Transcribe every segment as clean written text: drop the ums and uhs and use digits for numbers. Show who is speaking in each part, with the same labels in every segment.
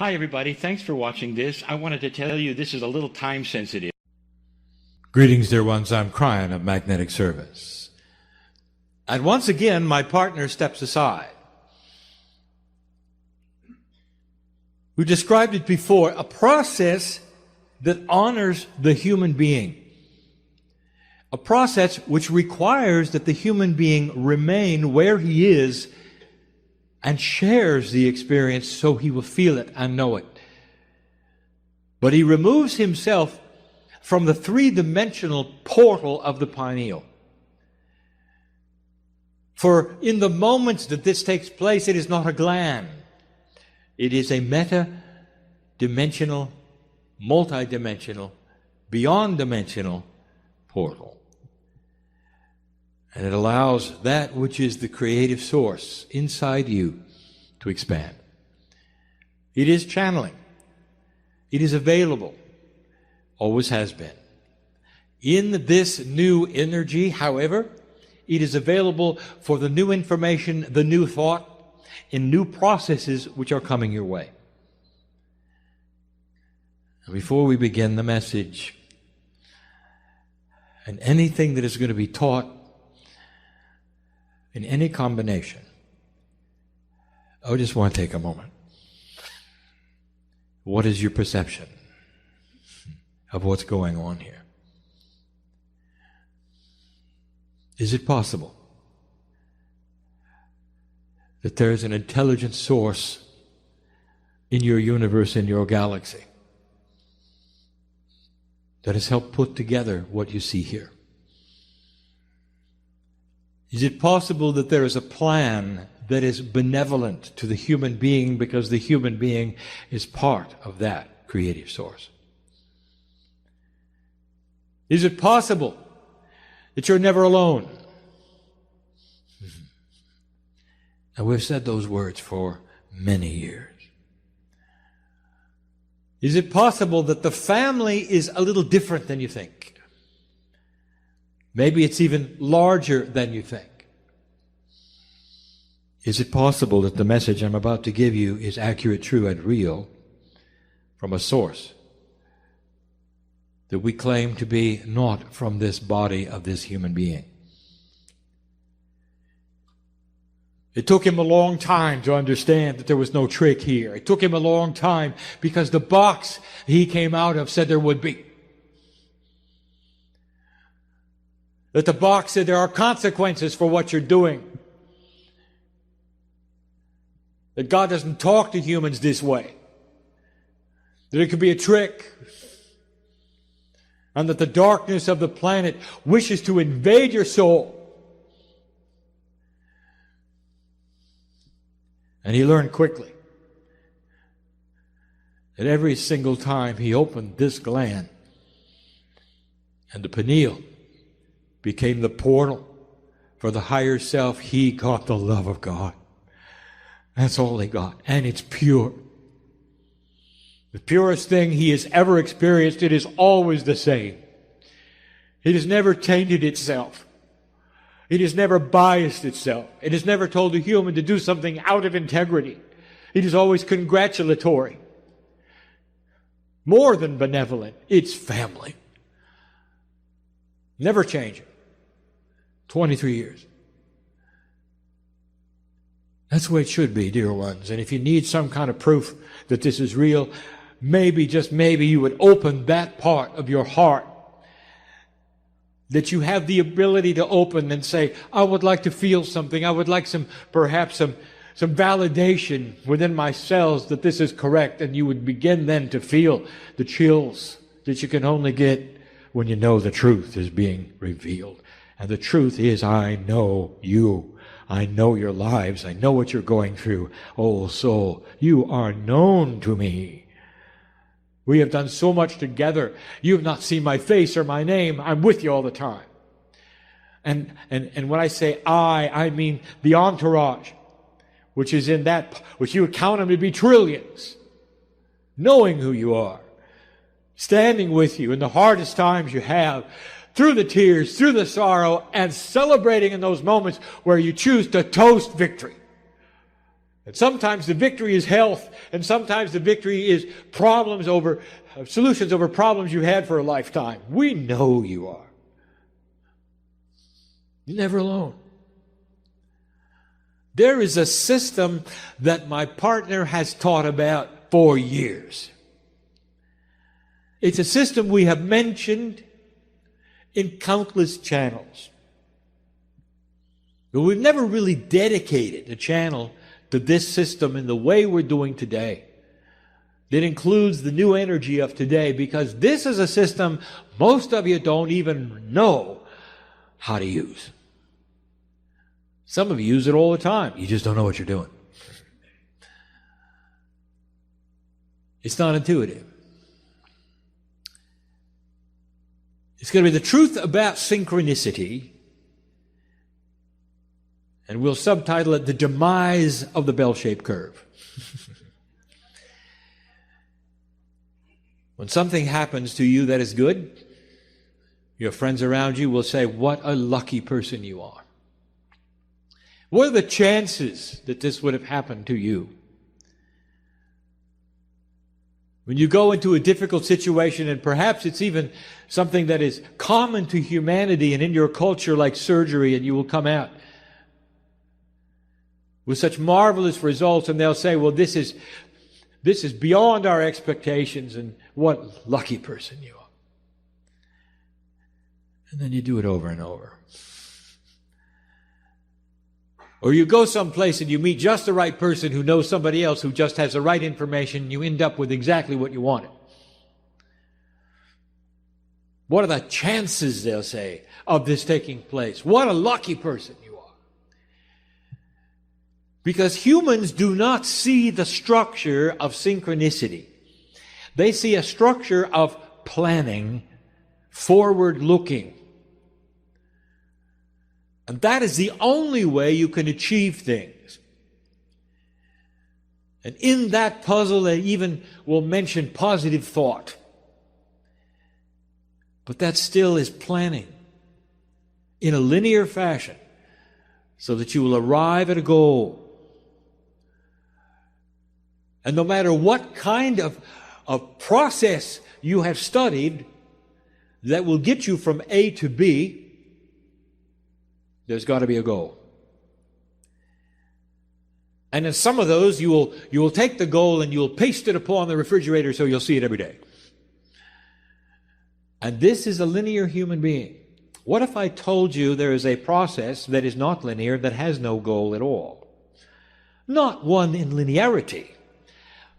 Speaker 1: Hi everybody, thanks for watching this. I wanted to tell you this is a little time sensitive.
Speaker 2: Greetings, dear ones. I'm Kryon of Magnetic Service. And once again, my partner steps aside. We described it before, a process that honors the human being. A process which requires that the human being remain where he is and shares the experience so he will feel it and know it. But he removes himself from the three-dimensional portal of the pineal. For in the moments that this takes place, it is not a gland. It is a meta-dimensional, multi-dimensional, beyond-dimensional portal. And it allows that which is the creative source inside you to expand. It is channeling. It is available. Always has been. In this new energy, however, it is available for the new information, the new thought, in new processes which are coming your way. And before we begin the message, and anything that is going to be taught in any combination, I just want to take a moment. What is your perception of what's going on here? Is it possible that there is an intelligent source in your universe, in your galaxy, that has helped put together what you see here? Is it possible that there is a plan that is benevolent to the human being because the human being is part of that creative source? Is it possible that you're never alone? And we've said those words for many years. Is it possible that the family is a little different than you think? Maybe it's even larger than you think. Is it possible that the message I'm about to give you is accurate, true, and real from a source that we claim to be not from this body of this human being? It took him a long time to understand that there was no trick here. It took him a long time because the box he came out of said there would be. That the box said there are consequences for what you're doing. That God doesn't talk to humans this way. That it could be a trick. And that the darkness of the planet wishes to invade your soul. And he learned quickly that every single time he opened this gland and the pineal became the portal for the higher self, he got the love of God. That's all he got. And it's pure. The purest thing he has ever experienced. It is always the same. It has never tainted itself. It has never biased itself. It has never told a human to do something out of integrity. It is always congratulatory. More than benevolent. It's family. Never changing. 23 years. That's the way it should be, dear ones. And if you need some kind of proof that this is real, maybe, just maybe, you would open that part of your heart that you have the ability to open and say, I would like to feel something. I would like perhaps some validation within my cells that this is correct. And you would begin then to feel the chills that you can only get when you know the truth is being revealed. And the truth is, I know you. I know your lives. I know what you're going through. Oh, soul, you are known to me. We have done so much together. You have not seen my face or my name. I'm with you all the time. And when I say I mean the entourage, which is in that, which you would count them to be trillions, knowing who you are, standing with you in the hardest times you have, through the tears, through the sorrow, and celebrating in those moments where you choose to toast victory. And sometimes the victory is health, and sometimes the victory is solutions over problems you had for a lifetime. We know you are. You're never alone. There is a system that my partner has taught about for years. It's a system we have mentioned in countless channels. But we've never really dedicated a channel to this system in the way we're doing today. That includes the new energy of today, because this is a system most of you don't even know how to use. Some of you use it all the time. You just don't know what you're doing. It's not intuitive. It's going to be the truth about synchronicity, and we'll subtitle it The Demise of the Bell-Shaped Curve. When something happens to you that is good, your friends around you will say, "What a lucky person you are." What are the chances that this would have happened to you? When you go into a difficult situation, and perhaps it's even something that is common to humanity and in your culture, like surgery, and you will come out with such marvelous results, and they'll say, "Well, this is beyond our expectations, and what lucky person you are." And then you do it over and over. Or you go someplace and you meet just the right person who knows somebody else who just has the right information, and you end up with exactly what you wanted. What are the chances, they'll say, of this taking place? What a lucky person you are. Because humans do not see the structure of synchronicity. They see a structure of planning, forward-looking. And that is the only way you can achieve things. And in that puzzle, they even will mention positive thought. But that still is planning in a linear fashion so that you will arrive at a goal. And no matter what kind of process you have studied that will get you from A to B, there's got to be a goal. And in some of those, you will take the goal and you'll paste it upon the refrigerator so you'll see it every day. And this is a linear human being. What if I told you there is a process that is not linear, that has no goal at all? Not one in linearity,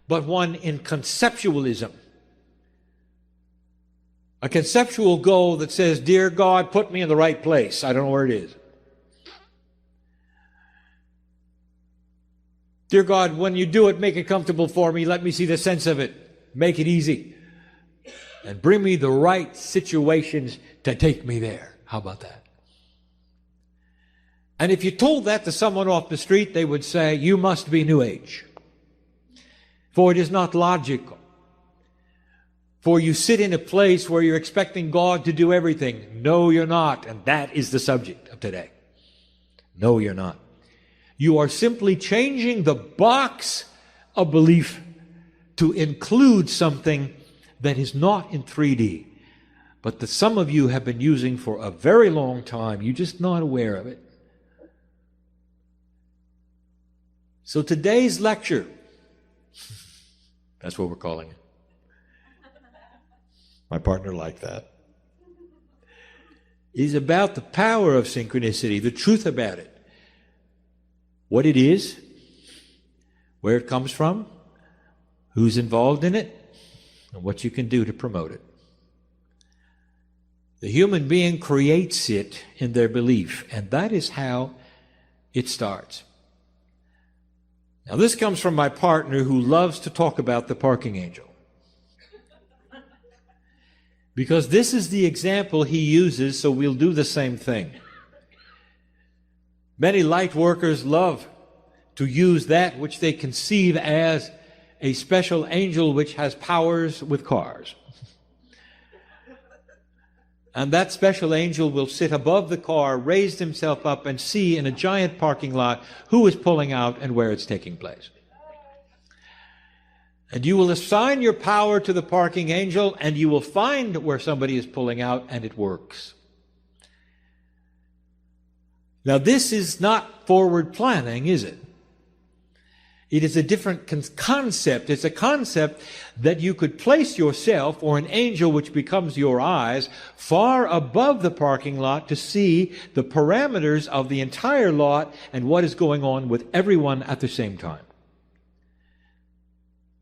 Speaker 2: but one in conceptualism. A conceptual goal that says, "Dear God, put me in the right place. I don't know where it is. Dear God, when you do it, make it comfortable for me. Let me see the sense of it. Make it easy. And bring me the right situations to take me there." How about that? And if you told that to someone off the street, they would say, "You must be New Age. For it is not logical. For you sit in a place where you're expecting God to do everything." No, you're not. And that is the subject of today. No, you're not. You are simply changing the box of belief to include something that is not in 3D, but that some of you have been using for a very long time. You're just not aware of it. So today's lecture, that's what we're calling it. My partner liked that. Is about the power of synchronicity, the truth about it. What it is, where it comes from, who's involved in it, and what you can do to promote it. The human being creates it in their belief, and that is how it starts. Now, this comes from my partner, who loves to talk about the parking angel. Because this is the example he uses, so we'll do the same thing. Many light workers love to use that which they conceive as a special angel which has powers with cars. And that special angel will sit above the car, raise himself up, and see in a giant parking lot who is pulling out and where it's taking place. And you will assign your power to the parking angel, and you will find where somebody is pulling out, and it works. Now, this is not forward planning, is it? It is a different concept. It's a concept that you could place yourself, or an angel which becomes your eyes, far above the parking lot to see the parameters of the entire lot and what is going on with everyone at the same time.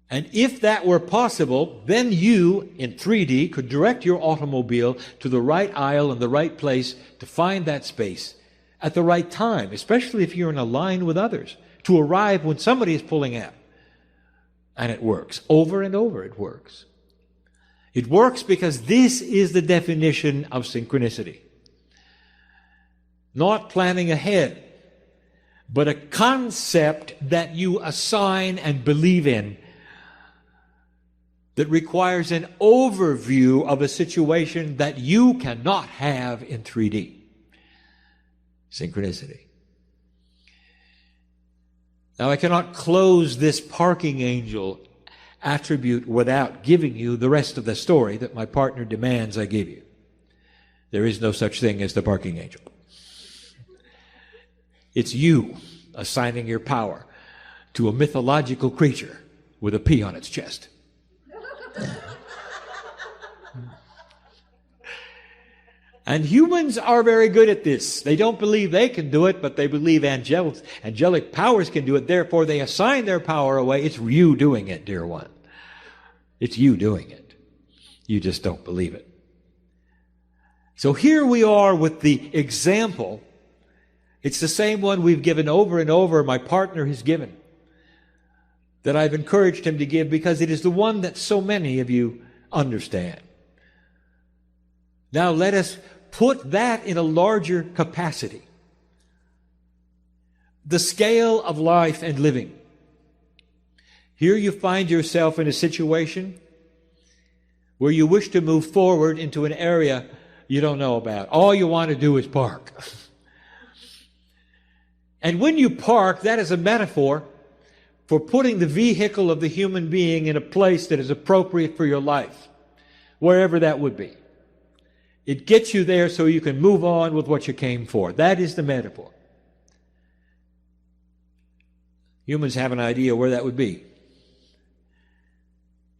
Speaker 2: And if that were possible, then you, in 3D, could direct your automobile to the right aisle and the right place to find that space at the right time, especially if you're in a line with others, to arrive when somebody is pulling out. And it works. Over and over it works. It works because this is the definition of synchronicity. Not planning ahead, but a concept that you assign and believe in that requires an overview of a situation that you cannot have in 3D. Synchronicity. Now, I cannot close this parking angel attribute without giving you the rest of the story that my partner demands I give you. There is no such thing as the parking angel. It's you assigning your power to a mythological creature with a P on its chest. And humans are very good at this. They don't believe they can do it, but they believe angelic powers can do it. Therefore, they assign their power away. It's you doing it, dear one. It's you doing it. You just don't believe it. So here we are with the example. It's the same one we've given over and over, my partner has given, that I've encouraged him to give because it is the one that so many of you understand. Now let us put that in a larger capacity. The scale of life and living. Here you find yourself in a situation where you wish to move forward into an area you don't know about. All you want to do is park. And when you park, that is a metaphor for putting the vehicle of the human being in a place that is appropriate for your life, wherever that would be. It gets you there so you can move on with what you came for. That is the metaphor. Humans have an idea where that would be.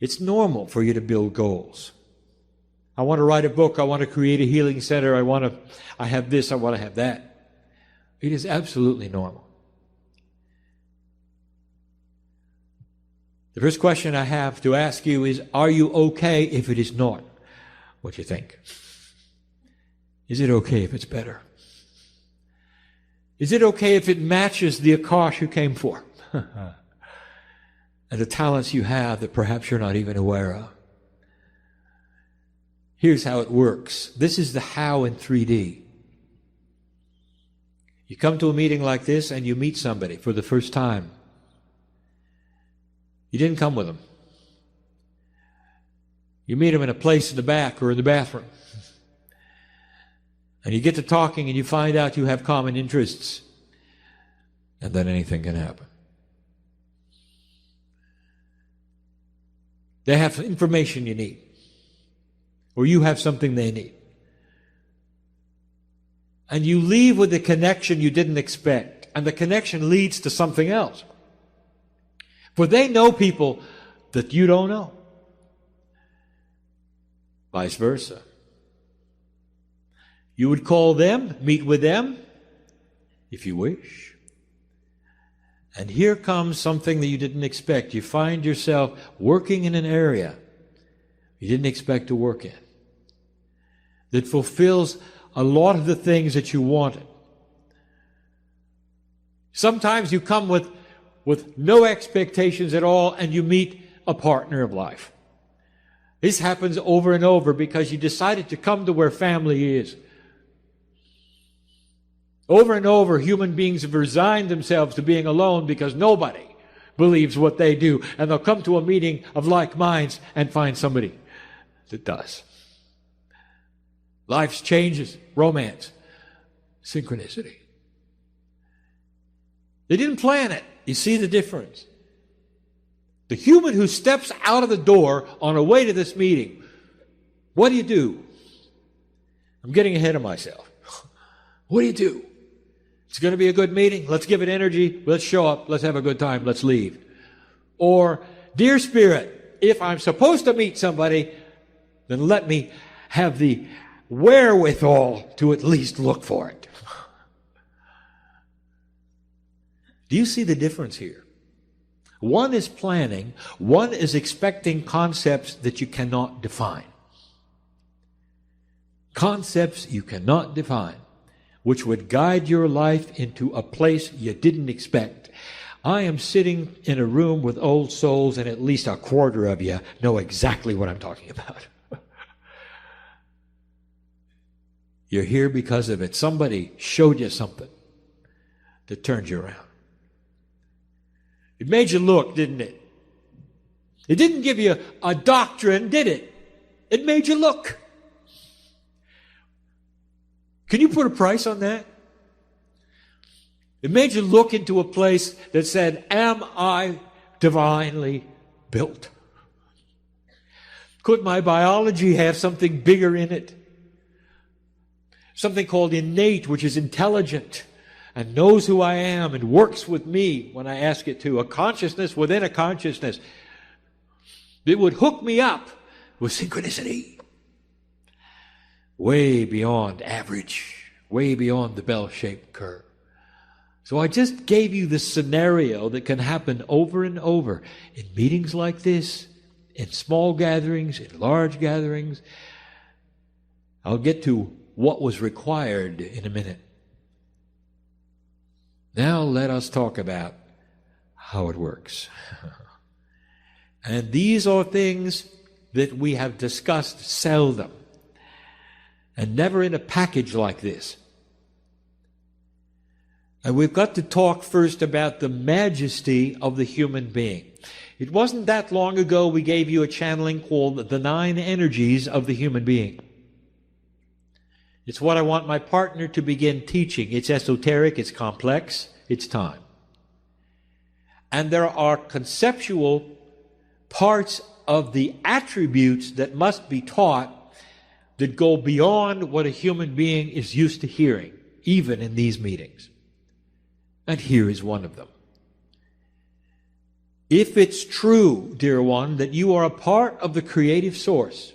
Speaker 2: It's normal for you to build goals. I want to write a book. I want to create a healing center. I have this. I want to have that. It is absolutely normal. The first question I have to ask you is, are you okay if it is not what you think? Is it okay if it's better? Is it okay if it matches the akash you came for? And the talents you have that perhaps you're not even aware of? Here's how it works. This is the how in 3D. You come to a meeting like this and you meet somebody for the first time. You didn't come with them. You meet them in a place in the back or in the bathroom. And you get to talking and you find out you have common interests. And then anything can happen. They have information you need. Or you have something they need. And you leave with a connection you didn't expect. And the connection leads to something else. For they know people that you don't know. Vice versa. You would call them, meet with them, if you wish. And here comes something that you didn't expect. You find yourself working in an area you didn't expect to work in, that fulfills a lot of the things that you wanted. Sometimes you come with no expectations at all, and you meet a partner of life. This happens over and over because you decided to come to where family is. Over and over, human beings have resigned themselves to being alone because nobody believes what they do. And they'll come to a meeting of like minds and find somebody that does. Life's changes, romance, synchronicity. They didn't plan it. You see the difference? The human who steps out of the door on the way to this meeting, what do? I'm getting ahead of myself. What do? It's going to be a good meeting. Let's give it energy. Let's show up. Let's have a good time. Let's leave. Or, dear Spirit, if I'm supposed to meet somebody, then let me have the wherewithal to at least look for it. Do you see the difference here? One is planning. One is expecting concepts that you cannot define. Concepts you cannot define, which would guide your life into a place you didn't expect. I am sitting in a room with old souls, and at least a quarter of you know exactly what I'm talking about. You're here because of it. Somebody showed you something that turned you around. It made you look, didn't it? It didn't give you a doctrine, did it? It made you look. Can you put a price on that? It made you look into a place that said, am I divinely built? Could my biology have something bigger in it? Something called innate, which is intelligent and knows who I am and works with me when I ask it to. A consciousness within a consciousness. It would hook me up with synchronicity. Way beyond average. Way beyond the bell-shaped curve. So I just gave you the scenario that can happen over and over in meetings like this, in small gatherings, in large gatherings. I'll get to what was required in a minute. Now let us talk about how it works. And these are things that we have discussed seldom, and never in a package like this. And we've got to talk first about the majesty of the human being. It wasn't that long ago we gave you a channeling called the 9 energies of the human being. It's what I want my partner to begin teaching. It's esoteric, it's complex, it's time. And there are conceptual parts of the attributes that must be taught that go beyond what a human being is used to hearing, even in these meetings. And here is one of them. If it's true, dear one, that you are a part of the creative source,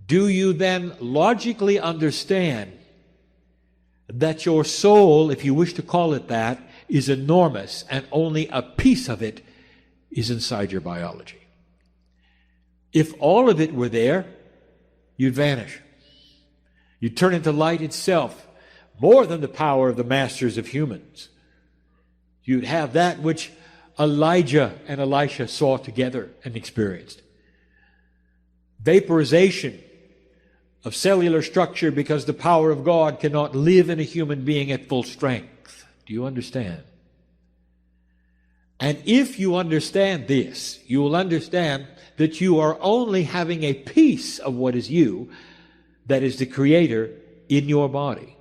Speaker 2: do you then logically understand that your soul, if you wish to call it that, is enormous and only a piece of it is inside your biology? If all of it were there, you'd vanish. You'd turn into light itself, more than the power of the masters of humans. You'd have that which Elijah and Elisha saw together and experienced. Vaporization of cellular structure because the power of God cannot live in a human being at full strength. Do you understand? And if you understand this, you will understand that you are only having a piece of what is you, that is the Creator, in your body.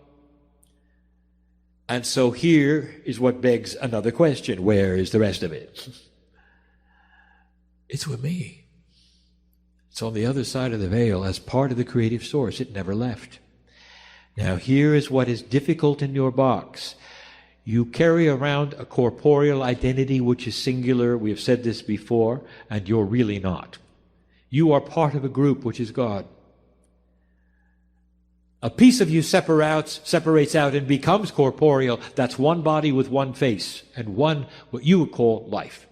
Speaker 2: And so here is what begs another question. Where is the rest of it? It's with me. It's on the other side of the veil as part of the creative source. It never left. Now here is what is difficult in your box. You carry around a corporeal identity which is singular. We have said this before, and you're really not. You are part of a group which is God. A piece of you separates out and becomes corporeal. That's one body with one face and one, what you would call, life.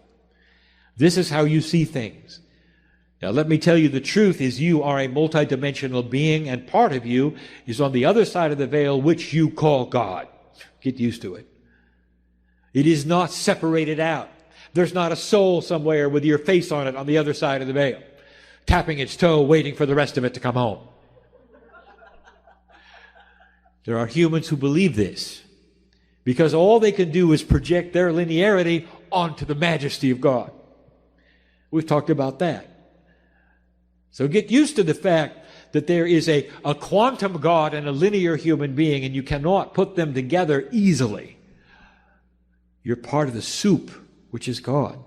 Speaker 2: This is how you see things. Now let me tell you, the truth is you are a multidimensional being, and part of you is on the other side of the veil, which you call God. Get used to it. It is not separated out. There's not a soul somewhere with your face on it on the other side of the veil, tapping its toe, waiting for the rest of it to come home. There are humans who believe this because all they can do is project their linearity onto the majesty of God. We've talked about that. So get used to the fact that there is a quantum God and a linear human being, and you cannot put them together easily. You're part of the soup, which is God.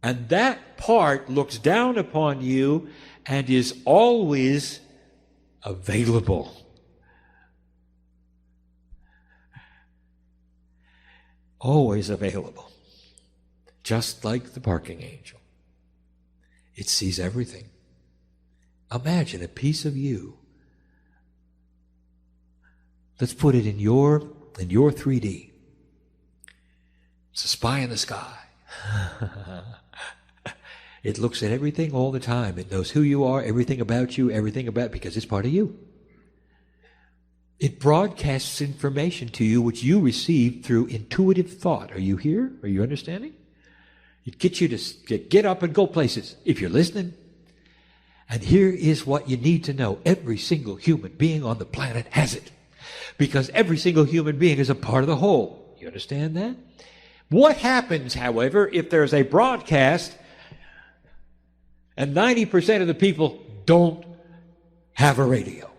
Speaker 2: And that part looks down upon you and is always available. Always available. Just like the parking angel. It sees everything. Imagine a piece of you. Let's put it in your 3D. It's a spy in the sky. It looks at everything all the time. It knows who you are, everything about you, because it's part of you. It broadcasts information to you which you receive through intuitive thought. Are you here? Are you understanding? It gets you to get up and go places if you're listening. And here is what you need to know. Every single human being on the planet has it. Because every single human being is a part of the whole. You understand that? What happens, however, if there's a broadcast and 90% of the people don't have a radio?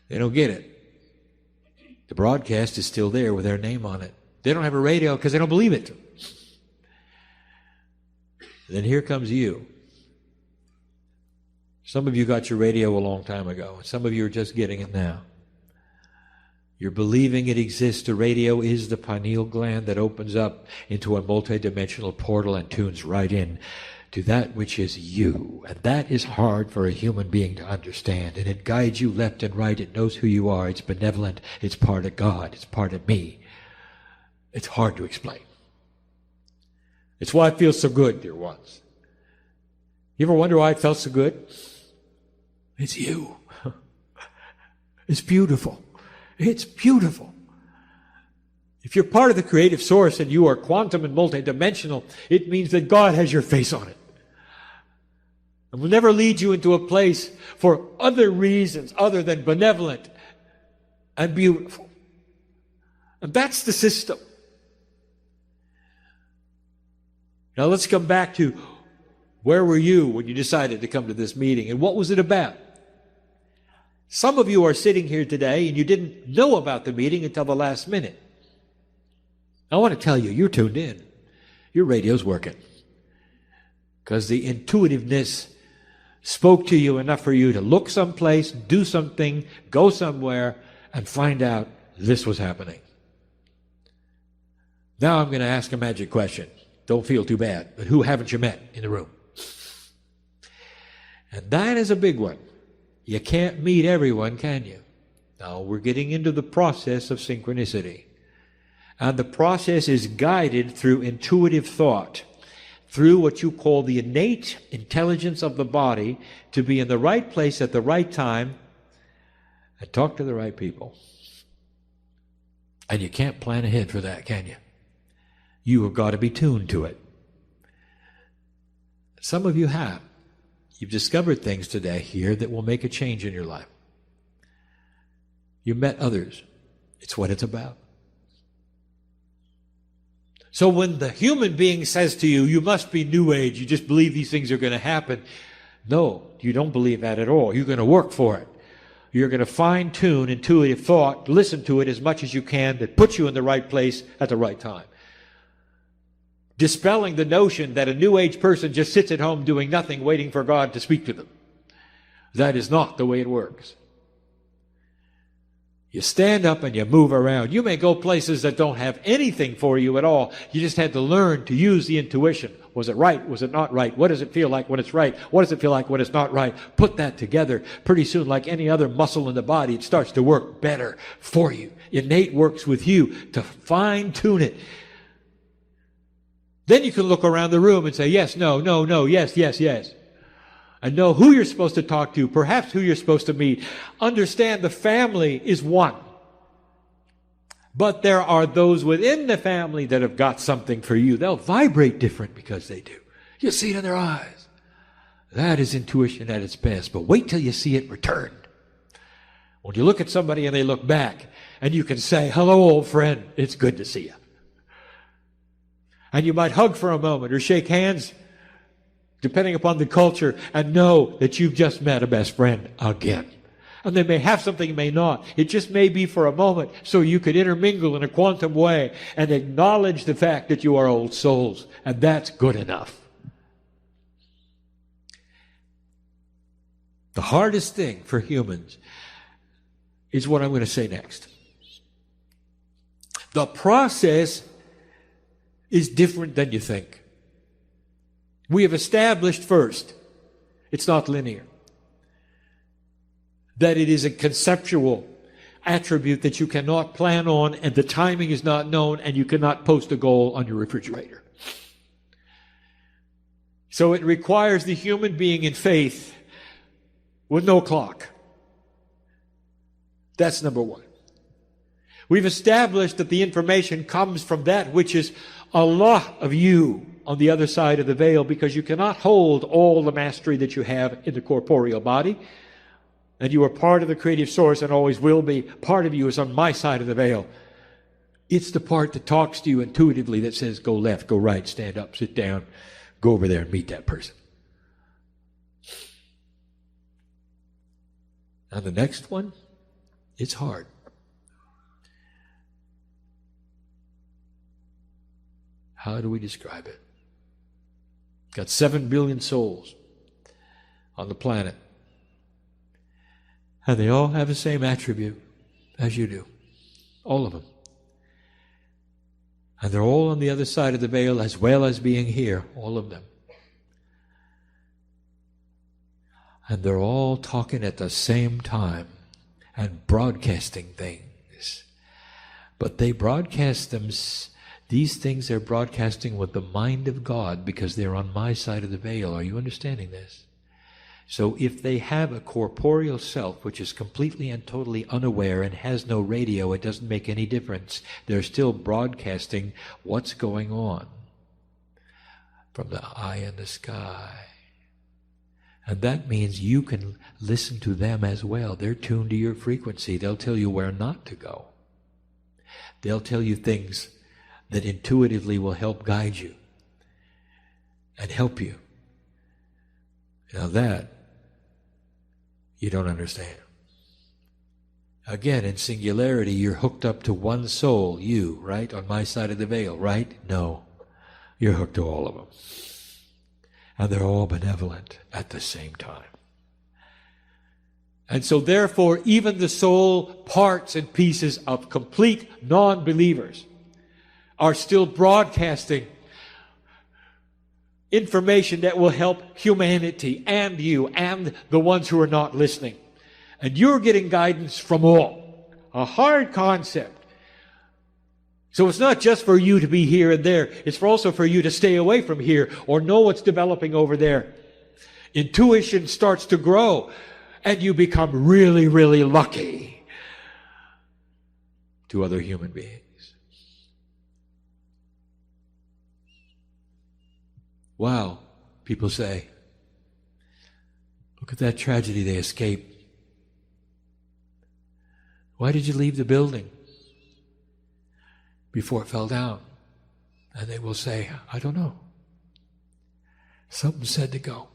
Speaker 2: They don't get it. The broadcast is still there with their name on it. They don't have a radio because they don't believe it. Then here comes you. Some of you got your radio a long time ago, and some of you are just getting it now. You're believing it exists. The radio is the pineal gland that opens up into a multidimensional portal and tunes right in to that which is you. And that is hard for a human being to understand. And it guides you left and right. It knows who you are. It's benevolent. It's part of God. It's part of me. It's hard to explain. It's why it feels so good, dear ones. You ever wonder why it felt so good? It's you. It's beautiful. It's beautiful. If you're part of the creative source and you are quantum and multidimensional, it means that God has your face on it. And will never lead you into a place for other reasons other than benevolent and beautiful. And that's the system. Now let's come back to where were you when you decided to come to this meeting, and what was it about? Some of you are sitting here today and you didn't know about the meeting until the last minute. I want to tell you, you're tuned in. Your radio's working. Because the intuitiveness spoke to you enough for you to look someplace, do something, go somewhere, and find out this was happening. Now I'm going to ask a magic question. Don't feel too bad, but who haven't you met in the room? And that is a big one. You can't meet everyone, can you? Now, we're getting into the process of synchronicity. And the process is guided through intuitive thought, through what you call the innate intelligence of the body to be in the right place at the right time and talk to the right people. And you can't plan ahead for that, can you? You have got to be tuned to it. Some of you have. You've discovered things today here that will make a change in your life. You met others. It's what it's about. So when the human being says to you, you must be New Age, you just believe these things are going to happen. No, you don't believe that at all. You're going to work for it. You're going to fine-tune intuitive thought, listen to it as much as you can, that puts you in the right place at the right time. Dispelling the notion that a New Age person just sits at home doing nothing, waiting for God to speak to them. That is not the way it works. You stand up and you move around. You may go places that don't have anything for you at all. You just had to learn to use the intuition. Was it right? Was it not right? What does it feel like when it's right? What does it feel like when it's not right? Put that together. Pretty soon, like any other muscle in the body, it starts to work better for you. Innate works with you to fine-tune it. Then you can look around the room and say, yes, no, no, no, yes, yes, yes. And know who you're supposed to talk to, perhaps who you're supposed to meet. Understand the family is one. But there are those within the family that have got something for you. They'll vibrate different because they do. You see it in their eyes. That is intuition at its best. But wait till you see it returned. When you look at somebody and they look back, and you can say, hello, old friend, it's good to see you. And you might hug for a moment or shake hands depending upon the culture, and know that you've just met a best friend again. And they may have something, they may not. It just may be for a moment so you could intermingle in a quantum way and acknowledge the fact that you are old souls. And that's good enough. The hardest thing for humans is what I'm going to say next. The process is different than you think. We have established first, it's not linear. That it is a conceptual attribute that you cannot plan on, and the timing is not known, and you cannot post a goal on your refrigerator. So it requires the human being in faith with no clock. That's number one. We've established that the information comes from that which is a lot of you on the other side of the veil, because you cannot hold all the mastery that you have in the corporeal body. And you are part of the creative source and always will be. Part of you is on my side of the veil. It's the part that talks to you intuitively, that says, go left, go right, stand up, sit down, go over there and meet that person. And the next one, it's hard. How do we describe it? Got 7 billion souls on the planet. And they all have the same attribute as you do. All of them. And they're all on the other side of the veil as well as being here. All of them. And they're all talking at the same time and broadcasting things. But they broadcast them, these things they're broadcasting with the mind of God, because they're on my side of the veil. Are you understanding this? So if they have a corporeal self which is completely and totally unaware and has no radio, it doesn't make any difference. They're still broadcasting what's going on from the eye in the sky. And that means you can listen to them as well. They're tuned to your frequency. They'll tell you where not to go. They'll tell you things that intuitively will help guide you and help you. Now that, you don't understand. Again, in singularity, you're hooked up to one soul, you, right? On my side of the veil, right? No. You're hooked to all of them. And they're all benevolent at the same time. And so therefore, even the soul parts and pieces of complete non-believers are still broadcasting information that will help humanity and you and the ones who are not listening. And you're getting guidance from all. A hard concept. So it's not just for you to be here and there. It's also for you to stay away from here or know what's developing over there. Intuition starts to grow and you become really, really lucky to other human beings. Wow, people say, look at that tragedy they escaped. Why did you leave the building before it fell down? And they will say, I don't know. Something said to go.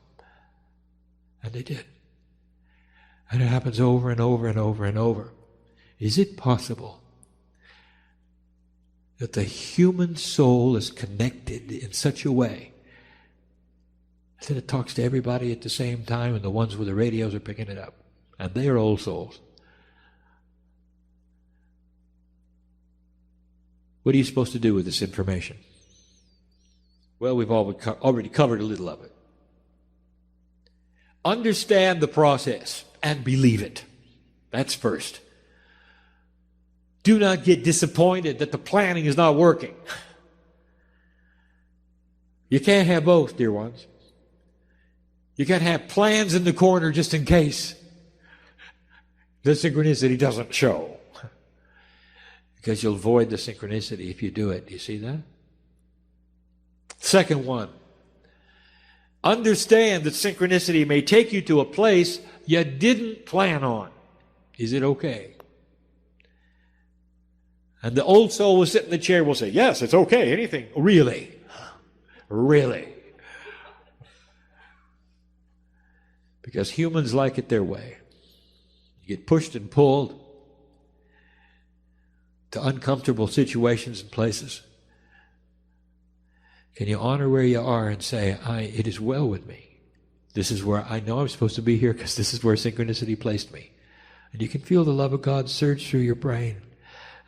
Speaker 2: And they did. And it happens over and over and over and over. Is it possible that the human soul is connected in such a way that it talks to everybody at the same time, and the ones with the radios are picking it up? And they are old souls. What are you supposed to do with this information? Well, we've already covered a little of it. Understand the process and believe it. That's first. Do not get disappointed that the planning is not working. You can't have both, dear ones. You can't have plans in the corner just in case the synchronicity doesn't show. Because you'll avoid the synchronicity if you do it. Do you see that? Second one. Understand that synchronicity may take you to a place you didn't plan on. Is it okay? And the old soul will sit in the chair and will say, yes, it's okay, anything. Really? Really? Because humans like it their way. You get pushed and pulled to uncomfortable situations and places. Can you honor where you are and say, it is well with me. This is where I know I'm supposed to be here because this is where synchronicity placed me. And you can feel the love of God surge through your brain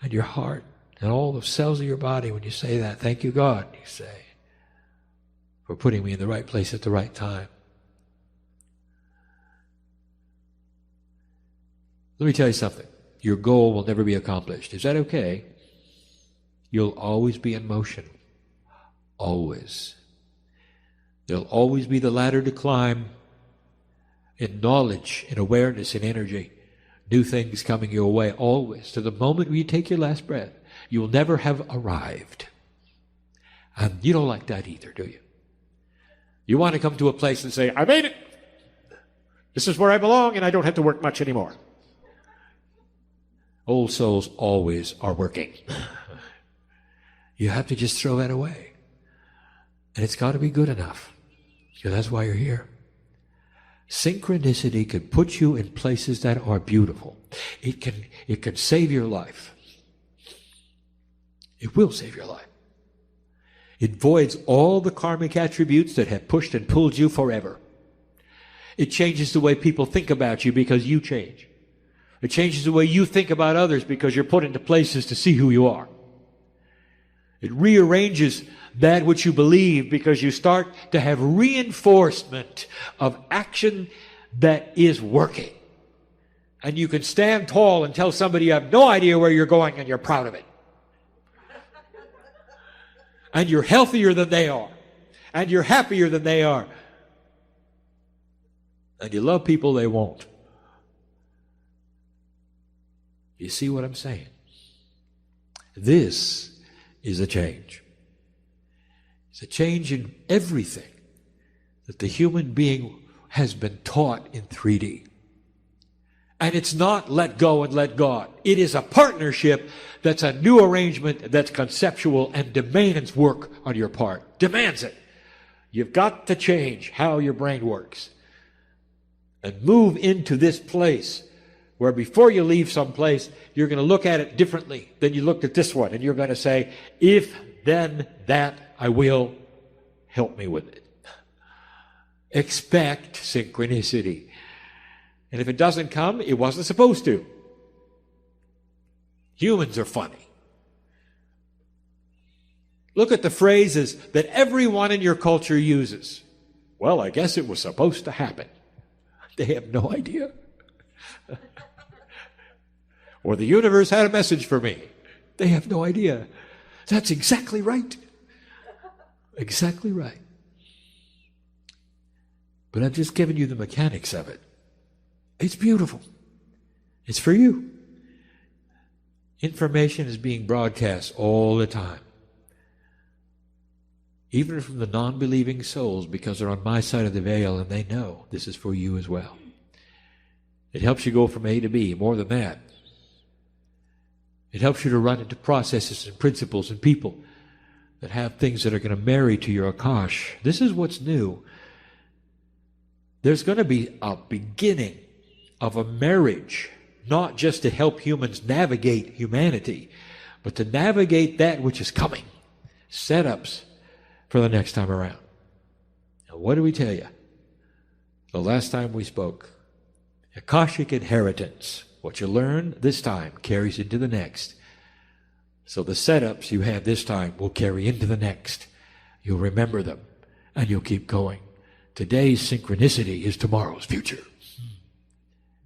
Speaker 2: and your heart and all the cells of your body when you say that. Thank you, God, you say, for putting me in the right place at the right time. Let me tell you something. Your goal will never be accomplished. Is that okay? You'll always be in motion. Always. There'll always be the ladder to climb in knowledge, in awareness, in energy. New things coming your way, always. To the moment where you take your last breath, you will never have arrived. And you don't like that either, do you? You want to come to a place and say, I made it. This is where I belong, and I don't have to work much anymore. Old souls always are working. You have to just throw that away. And it's got to be good enough. Because that's why you're here. Synchronicity can put you in places that are beautiful. It can save your life. It will save your life. It voids all the karmic attributes that have pushed and pulled you forever. It changes the way people think about you because you change. It changes the way you think about others because you're put into places to see who you are. It rearranges that which you believe because you start to have reinforcement of action that is working. And you can stand tall and tell somebody you have no idea where you're going and you're proud of it. And you're healthier than they are. And you're happier than they are. And you love people they won't. You see what I'm saying? This is a change. It's a change in everything that the human being has been taught in 3D. And it's not let go and let God. It is a partnership that's a new arrangement that's conceptual and demands work on your part. Demands it. You've got to change how your brain works. And move into this place where before you leave someplace, you're going to look at it differently than you looked at this one. And you're going to say, if, then, that, I will, help me with it. Expect synchronicity. And if it doesn't come, it wasn't supposed to. Humans are funny. Look at the phrases that everyone in your culture uses. Well, I guess it was supposed to happen. They have no idea. Or the universe had a message for me. They have no idea. That's exactly right. Exactly right. But I've just given you the mechanics of it. It's beautiful. It's for you. Information is being broadcast all the time. Even from the non-believing souls, because they're on my side of the veil and they know this is for you as well. It helps you go from A to B. More than that. It helps you to run into processes and principles and people that have things that are going to marry to your Akash. This is what's new. There's going to be a beginning of a marriage, not just to help humans navigate humanity, but to navigate that which is coming. Setups for the next time around. Now, what do we tell you? The last time we spoke, Akashic inheritance. What you learn this time carries into the next. So the setups you have this time will carry into the next. You'll remember them, and you'll keep going. Today's synchronicity is tomorrow's future.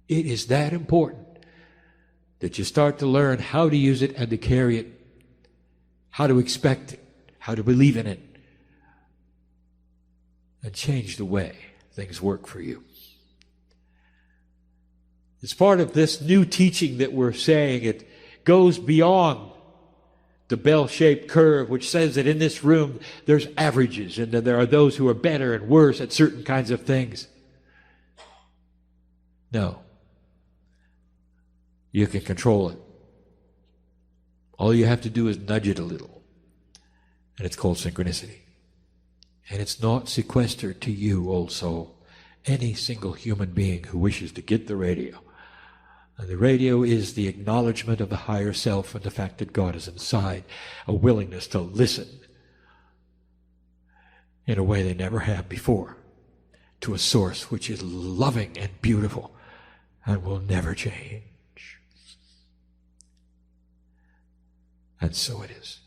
Speaker 2: It is that important that you start to learn how to use it and to carry it, how to expect it, how to believe in it, and change the way things work for you. It's part of this new teaching that we're saying. It goes beyond the bell-shaped curve, which says that in this room there's averages and that there are those who are better and worse at certain kinds of things. No. You can control it. All you have to do is nudge it a little. And it's called synchronicity. And it's not sequestered to you, old soul. any single human being who wishes to get the radio. And the radio is the acknowledgement of the higher self and the fact that God is inside, a willingness to listen in a way they never have before to a source which is loving and beautiful and will never change. And so it is.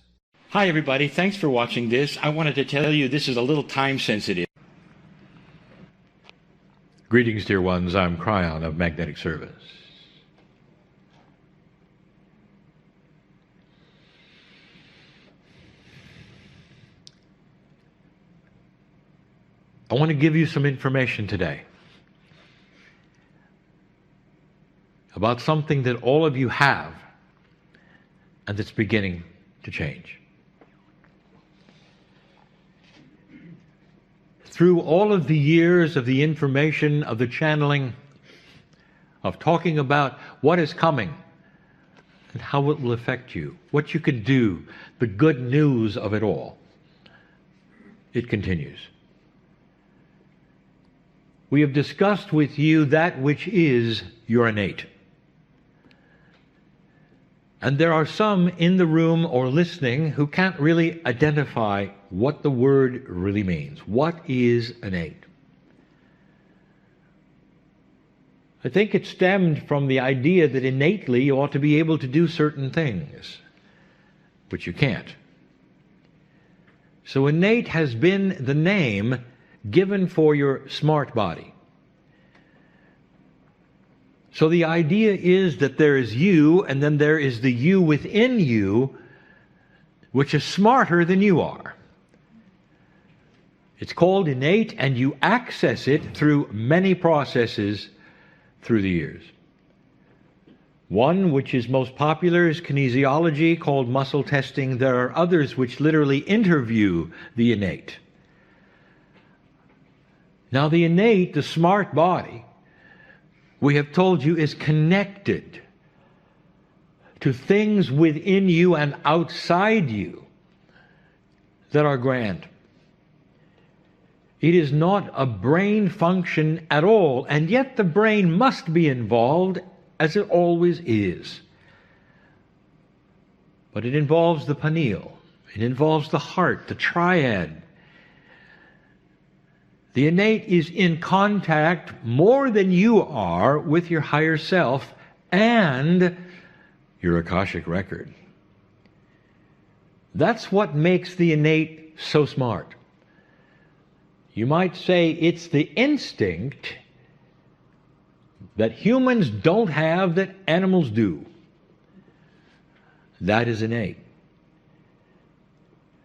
Speaker 1: Hi, everybody. Thanks for watching this. I wanted to tell you this is a little time sensitive.
Speaker 2: Greetings, dear ones. I'm Kryon of Magnetic Service. I want to give you some information today about something that all of you have and that's beginning to change. Through all of the years of the information, of the channeling, of talking about what is coming and how it will affect you, what you can do, the good news of it all, it continues. We have discussed with you that which is your innate. And there are some in the room or listening who can't really identify what the word really means. What is innate? I think it stemmed from the idea that innately you ought to be able to do certain things, but you can't. So innate has been the name given for your smart body. So the idea is that there is you, and then there is the you within you, which is smarter than you are. It's called innate, and you access it through many processes through the years. One, which is most popular, is kinesiology, called muscle testing. There are others which literally interview the innate. Now, the innate, the smart body, we have told you is connected to things within you and outside you that are grand. It is not a brain function at all, and yet the brain must be involved, as it always is. But it involves the pineal, it involves the heart, the triad. The innate is in contact more than you are with your higher self and your Akashic record. That's what makes the innate so smart. You might say it's the instinct that humans don't have that animals do. That is innate.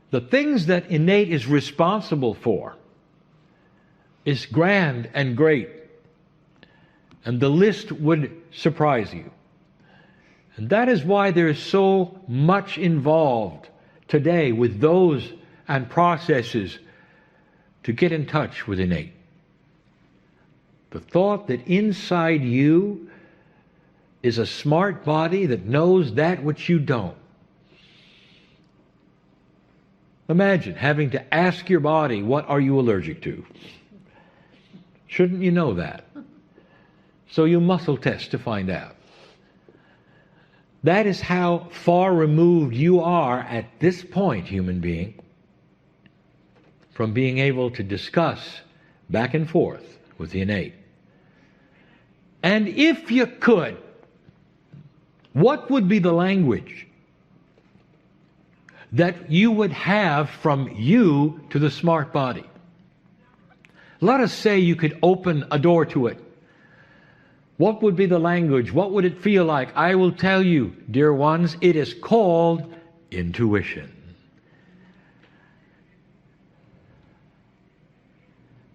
Speaker 2: The things that innate is responsible for is grand and great, and the list would surprise you. And that is why there is so much involved today with those and processes to get in touch with innate. The thought that inside you is a smart body that knows that which you don't. Imagine having to ask your body, what are you allergic to? Shouldn't you know that? So you muscle test to find out. That is how far removed you are at this point, human being, from being able to discuss back and forth with the innate. And if you could, what would be the language that you would have from you to the smart body? Let us say you could open a door to it. What would be the language? What would it feel like? I will tell you, dear ones, it is called intuition.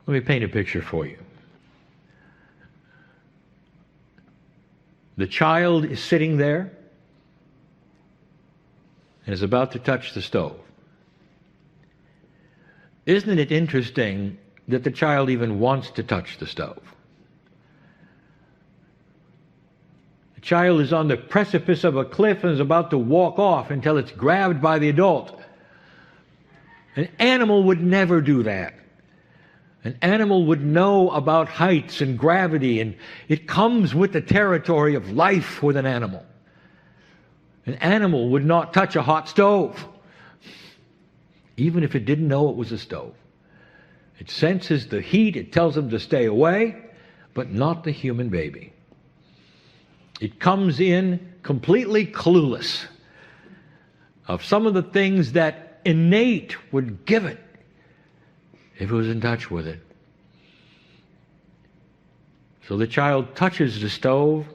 Speaker 2: Let me paint a picture for you. The child is sitting there and is about to touch the stove. Isn't it interesting that the child even wants to touch the stove? The child is on the precipice of a cliff and is about to walk off until it's grabbed by the adult. An animal would never do that. An animal would know about heights and gravity, and it comes with the territory of life with an animal. An animal would not touch a hot stove, even if it didn't know it was a stove. It senses the heat, it tells them to stay away, but not the human baby. It comes in completely clueless of some of the things that innate would give it if it was in touch with it. So the child touches the stove,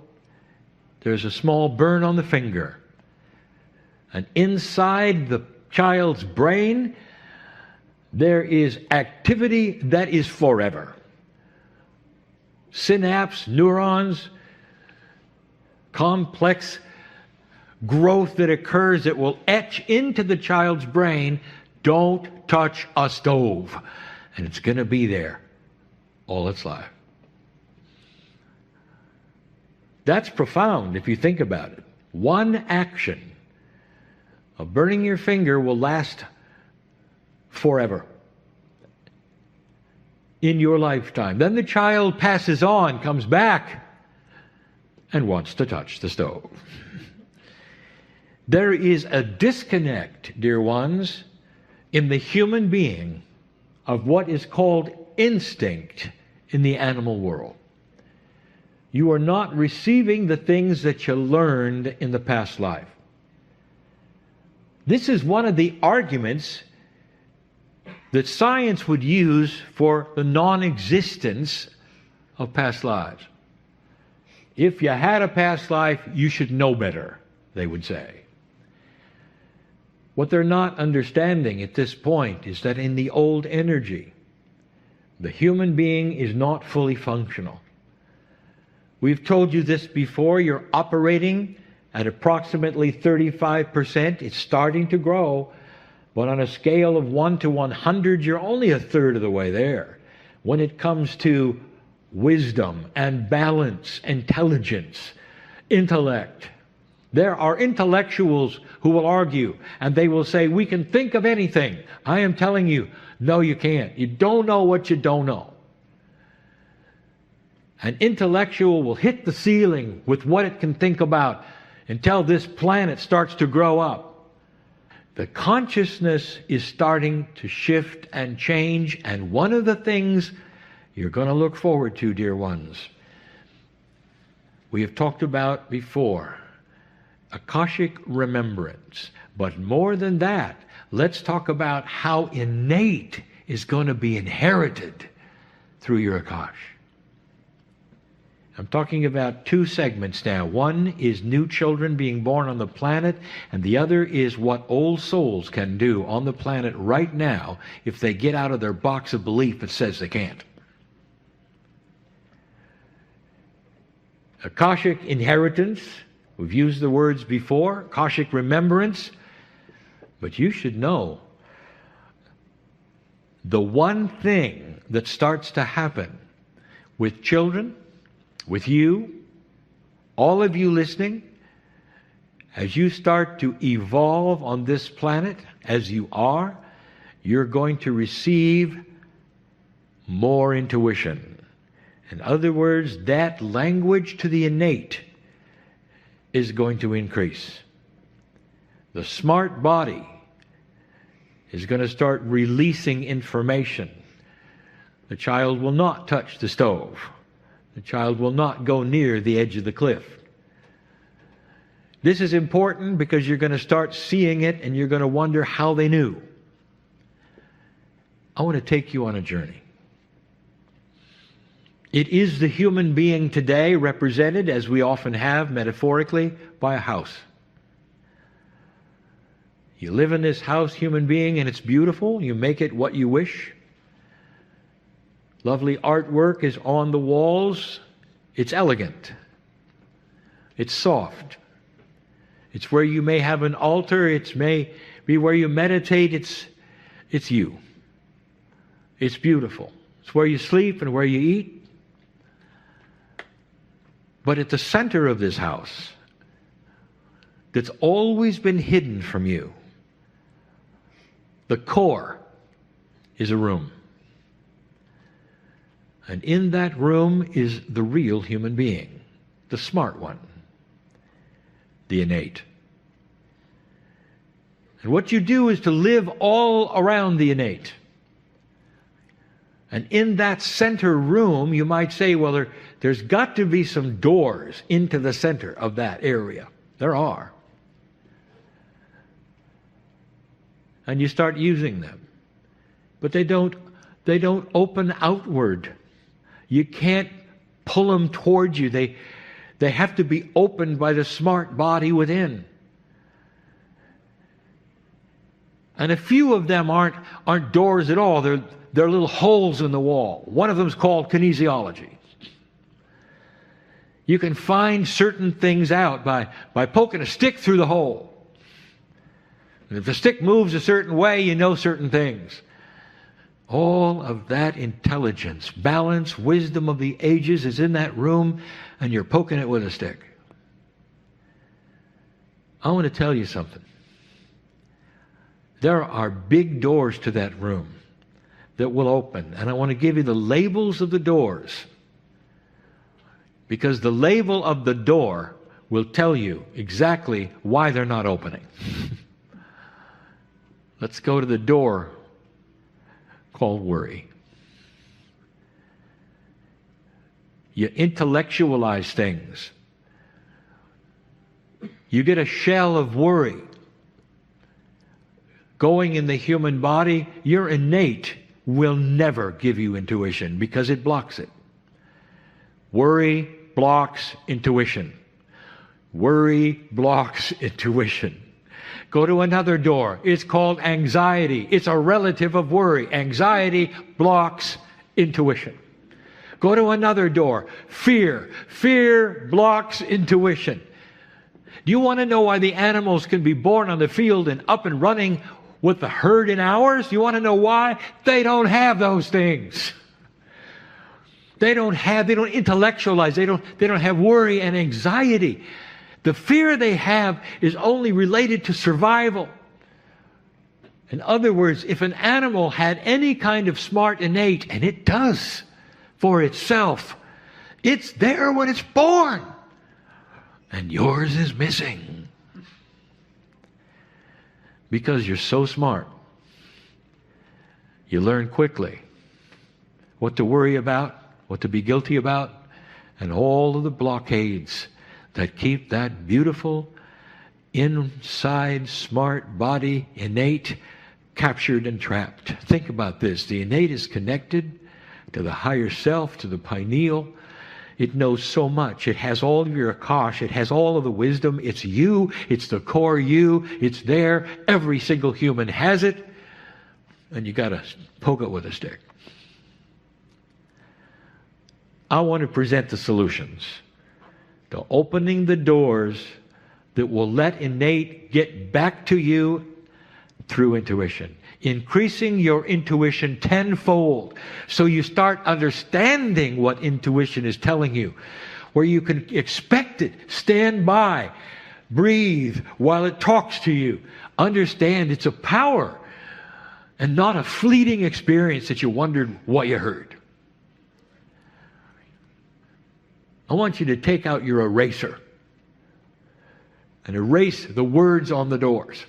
Speaker 2: there's a small burn on the finger. And inside the child's brain, there is activity that is forever. Synapse, neurons, complex growth that occurs that will etch into the child's brain, don't touch a stove. And it's going to be there all its life. That's profound if you think about it. One action of burning your finger will last forever in your lifetime. Then the child passes on, comes back, and wants to touch the stove. There is a disconnect, dear ones, in the human being of what is called instinct in the animal world. You are not receiving the things that you learned in the past life. This is one of the arguments that science would use for the non-existence of past lives. If you had a past life, you should know better, they would say. What they're not understanding at this point is that in the old energy, the human being is not fully functional. We've told you this before. You're operating at approximately 35%. It's starting to grow. But on a scale of 1 to 100, you're only a third of the way there. When it comes to wisdom and balance, intelligence, intellect, there are intellectuals who will argue, and they will say, we can think of anything. I am telling you, no, you can't. You don't know what you don't know. An intellectual will hit the ceiling with what it can think about until this planet starts to grow up. The consciousness is starting to shift and change, and one of the things you're going to look forward to, dear ones, we have talked about before, Akashic remembrance. But more than that, let's talk about how innate is going to be inherited through your Akash. I'm talking about two segments now. One is new children being born on the planet, and the other is what old souls can do on the planet right now if they get out of their box of belief that says they can't. Akashic inheritance, we've used the words before, Akashic remembrance, but you should know the one thing that starts to happen with children, with you, all of you listening, as you start to evolve on this planet, as you are, you're going to receive more intuition. In other words, that language to the innate is going to increase. The smart body is going to start releasing information. The child will not touch the stove. The child will not go near the edge of the cliff. This is important because you're going to start seeing it and you're going to wonder how they knew. I want to take you on a journey. It is the human being today represented, as we often have metaphorically, by a house. You live in this house, human being, and it's beautiful. You make it what you wish. Lovely artwork is on the walls. It's elegant. It's soft. It's where you may have an altar. It may be where you meditate. It's you. It's beautiful. It's where you sleep and where you eat. But at the center of this house, that's always been hidden from you, the core is a room. And in that room is the real human being, the smart one, the innate. And what you do is to live all around the innate. And in that center room, you might say, well, there's got to be some doors into the center of that area. There are. And you start using them. But they don't open outward. You can't pull them towards you. They have to be opened by the smart body within. And a few of them aren't doors at all. They're little holes in the wall. One of them is called kinesiology. You can find certain things out by poking a stick through the hole. And if the stick moves a certain way, you know certain things. All of that intelligence, balance, wisdom of the ages is in that room, and you're poking it with a stick. I want to tell you something. There are big doors to that room that will open, and I want to give you the labels of the doors, because the label of the door will tell you exactly why they're not opening. Let's go to the door called worry. You intellectualize things. You get a shell of worry going in the human body. Your innate will never give you intuition because it blocks it. Worry blocks intuition. Worry blocks intuition. Go to another door. It's called anxiety. It's a relative of worry. Anxiety blocks intuition. Go to another door. Fear. Fear blocks intuition. Do you want to know why the animals can be born on the field and up and running with the herd in hours? You want to know why? They don't have those things. They don't intellectualize. They don't have worry and anxiety. The fear they have is only related to survival. In other words, if an animal had any kind of smart innate, and it does for itself, it's there when it's born. And yours is missing. Because you're so smart. You learn quickly what to worry about, what to be guilty about, and all of the blockades that keep that beautiful, inside, smart body, innate, captured and trapped. Think about this. The innate is connected to the higher self, to the pineal. It knows so much. It has all of your akash. It has all of the wisdom. It's you. It's the core you. It's there. Every single human has it. And you got to poke it with a stick. I want to present the solutions to opening the doors that will let innate get back to you through intuition. Increasing your intuition tenfold so you start understanding what intuition is telling you, where you can expect it, stand by, breathe while it talks to you. Understand it's a power and not a fleeting experience that you wondered what you heard. I want you to take out your eraser and erase the words on the doors.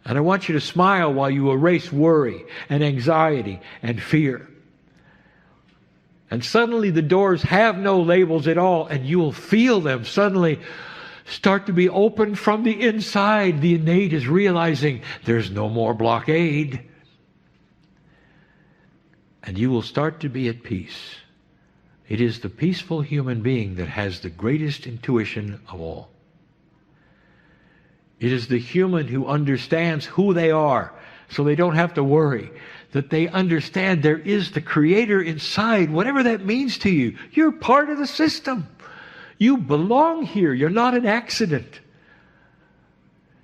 Speaker 2: And I want you to smile while you erase worry and anxiety and fear. And suddenly the doors have no labels at all, and you will feel them suddenly start to be open from the inside. The innate is realizing there's no more blockade. And you will start to be at peace. It is the peaceful human being that has the greatest intuition of all. It is the human who understands who they are, so they don't have to worry. That they understand there is the Creator inside, whatever that means to you. You're part of the system. You belong here. You're not an accident.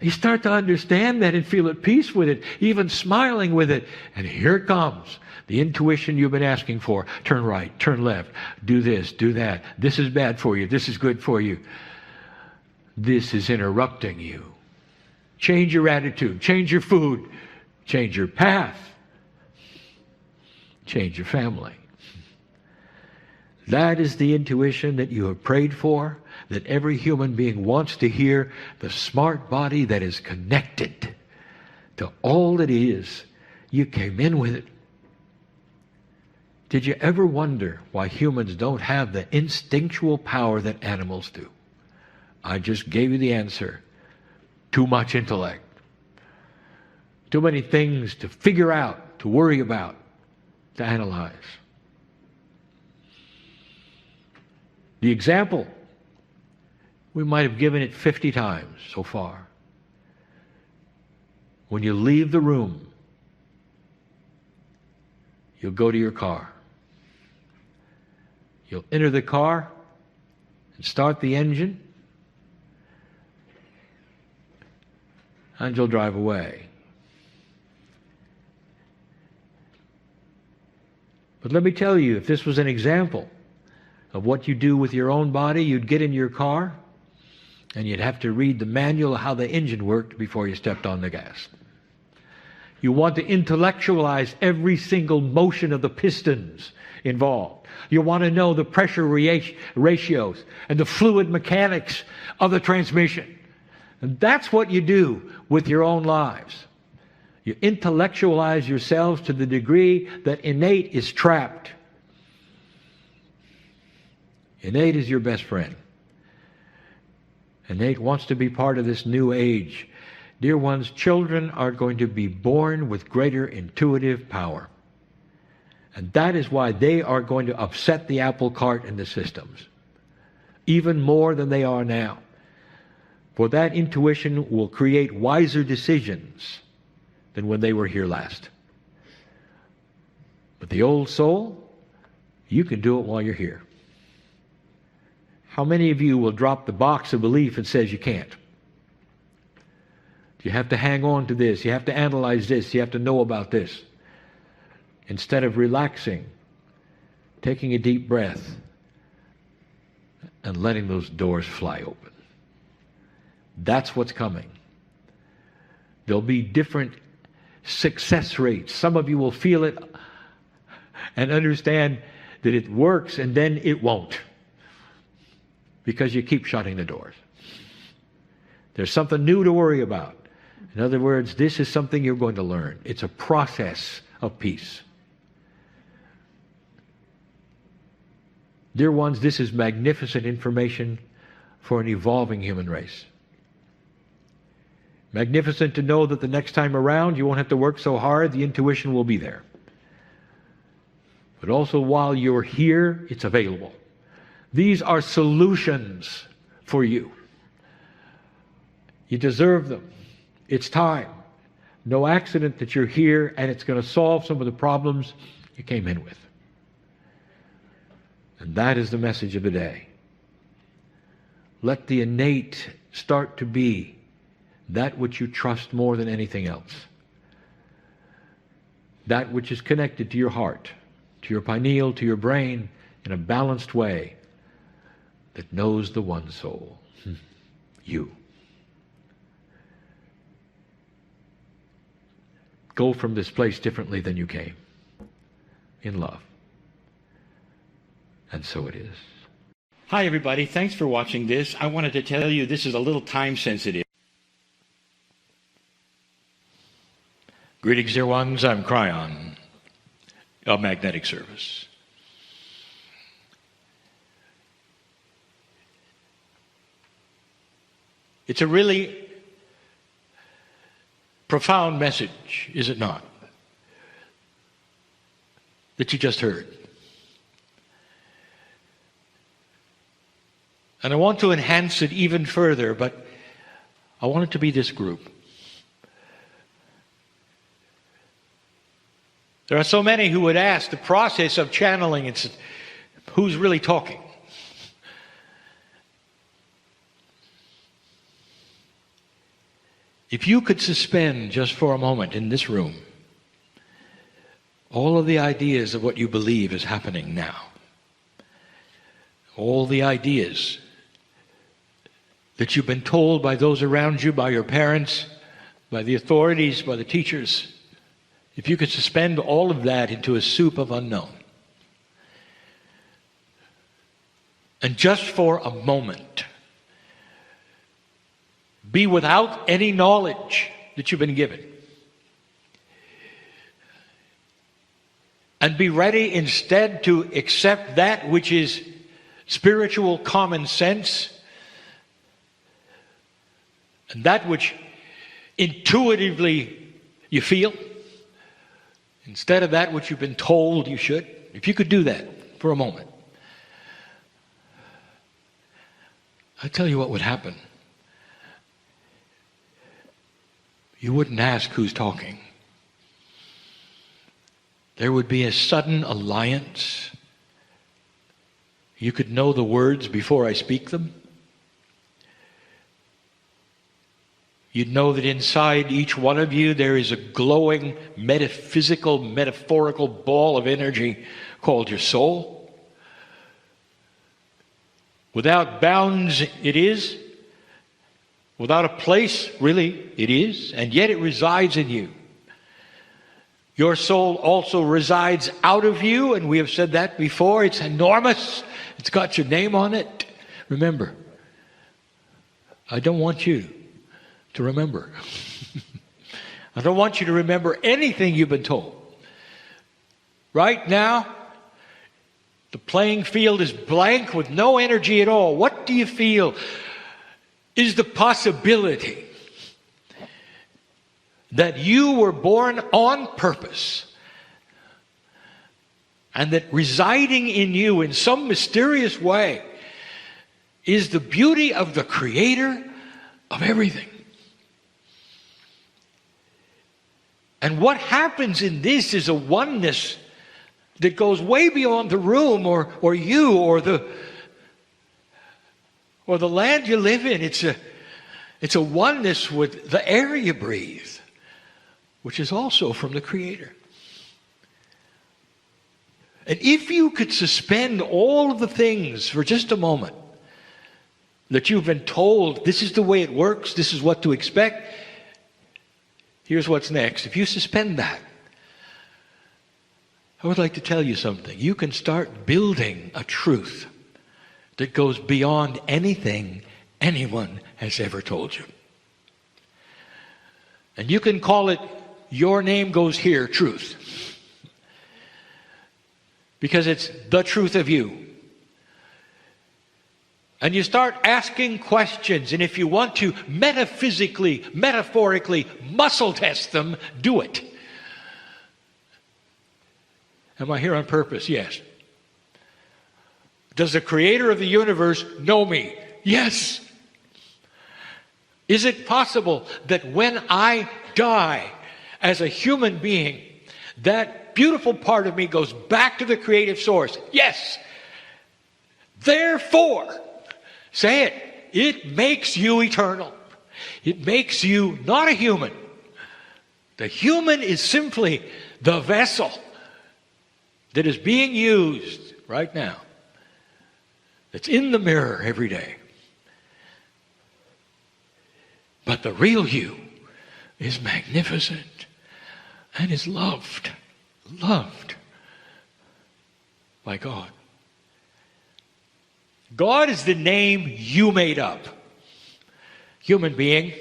Speaker 2: You start to understand that and feel at peace with it, even smiling with it. And here it comes. The intuition you've been asking for. Turn right, turn left, do this, do that. This is bad for you. This is good for you. This is interrupting you. Change your attitude, change your food, change your path. change your family. That is the intuition that you have prayed for, that every human being wants to hear, the smart body that is connected to all that is. You came in with it. Did you ever wonder why humans don't have the instinctual power that animals do? I just gave you the answer. Too much intellect. Too many things to figure out, to worry about, to analyze. The example, we might have given it 50 times so far. When you leave the room, you'll go to your car. You'll enter the car and start the engine, and you'll drive away. But let me tell you, if this was an example of what you do with your own body, you'd get in your car and you'd have to read the manual of how the engine worked before you stepped on the gas. You want to intellectualize every single motion of the pistons involved. You want to know the pressure ratios and the fluid mechanics of the transmission. And that's what you do with your own lives. You intellectualize yourselves to the degree that innate is trapped. Innate is your best friend. Innate wants to be part of this new age. Dear ones, children are going to be born with greater intuitive power. And that is why they are going to upset the apple cart and the systems, even more than they are now. For that intuition will create wiser decisions than when they were here last. But the old soul, you can do it while you're here. How many of you will drop the box of belief and says you can't? You have to hang on to this. You have to analyze this. You have to know about this. Instead of relaxing, taking a deep breath, and letting those doors fly open. That's what's coming. There'll be different success rates. Some of you will feel it and understand that it works, and then it won't, because you keep shutting the doors. There's something new to worry about. In other words, this is something you're going to learn. It's a process of peace. Dear ones, this is magnificent information for an evolving human race. Magnificent to know that the next time around you won't have to work so hard, the intuition will be there. But also while you're here, it's available. These are solutions for you. You deserve them. It's time. No accident that you're here, and it's going to solve some of the problems you came in with. And that is the message of the day. Let the innate start to be that which you trust more than anything else. That which is connected to your heart, to your pineal, to your brain, in a balanced way that knows the one soul, you. Go from this place differently than you came, in love. And so it is.
Speaker 1: Hi, everybody. Thanks for watching this. I wanted to tell you this is a little time sensitive. Greetings, dear ones. I'm Kryon of Magnetic Service. It's a really profound message, is it not, that you just heard. And I want to enhance it even further, but I want it to be this group. There are so many who would ask the process of channeling, it's who's really talking? If you could suspend just for a moment in this room all of the ideas of what you believe is happening now, all the ideas that you've been told by those around you, by your parents, by the authorities, by the teachers, If you could suspend all of that into a soup of unknown, and just for a moment, be without any knowledge that you've been given, and be ready instead to accept that which is spiritual common sense, and that which intuitively you feel, instead of that which you've been told you should. If you could do that for a moment, I'll tell you what would happen. You wouldn't ask who's talking. There would be a sudden alliance. You could know the words before I speak them. You'd know that inside each one of you there is a glowing, metaphysical, metaphorical ball of energy called your soul. Without bounds it is. Without a place, really, it is. And yet it resides in you. Your soul also resides out of you, and we have said that before. It's enormous. It's got your name on it. Remember, I don't want you to remember. I don't want you to remember anything you've been told. Right now, the playing field is blank with no energy at all. What do you feel is the possibility that you were born on purpose, and that residing in you in some mysterious way is the beauty of the Creator of everything? And what happens in this is a oneness that goes way beyond the room or you or the land you live in. It's a oneness with the air you breathe, which is also from the Creator. And if you could suspend all of the things for just a moment that you've been told, this is the way it works, this is what to expect, here's what's next. If you suspend that, I would like to tell you something. You can start building a truth that goes beyond anything anyone has ever told you. And you can call it, your name goes here, truth. Because it's the truth of you. And you start asking questions, and if you want to metaphysically, metaphorically muscle test them, do it. Am I here on purpose? Yes. Does the Creator of the universe know me? Yes. Is it possible that when I die as a human being, that beautiful part of me goes back to the creative source? Yes. Therefore, say it, it makes you eternal. It makes you not a human. The human is simply the vessel that is being used right now. It's in the mirror every day. But the real you is magnificent and is loved by God. God is the name you made up. Human being,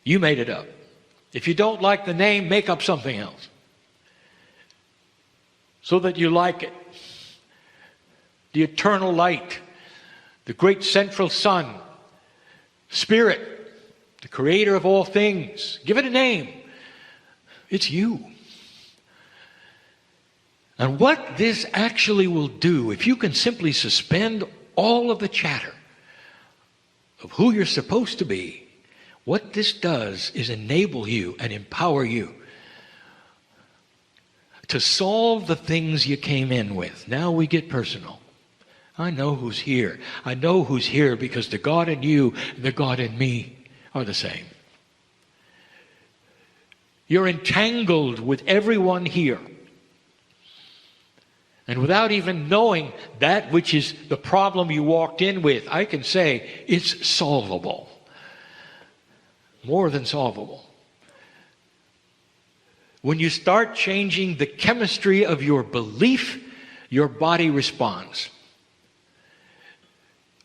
Speaker 1: you made it up. If you don't like the name, make up something else so that you like it. The eternal light, the great central sun, Spirit, the Creator of all things. Give it a name. It's you. And what this actually will do, if you can simply suspend all of the chatter of who you're supposed to be, what this does is enable you and empower you to solve the things you came in with. Now we get personal. I know who's here. I know who's here because the God in you and the God in me are the same. You're entangled with everyone here. And without even knowing that which is the problem you walked in with, I can say it's solvable. More than solvable. When you start changing the chemistry of your belief, your body responds.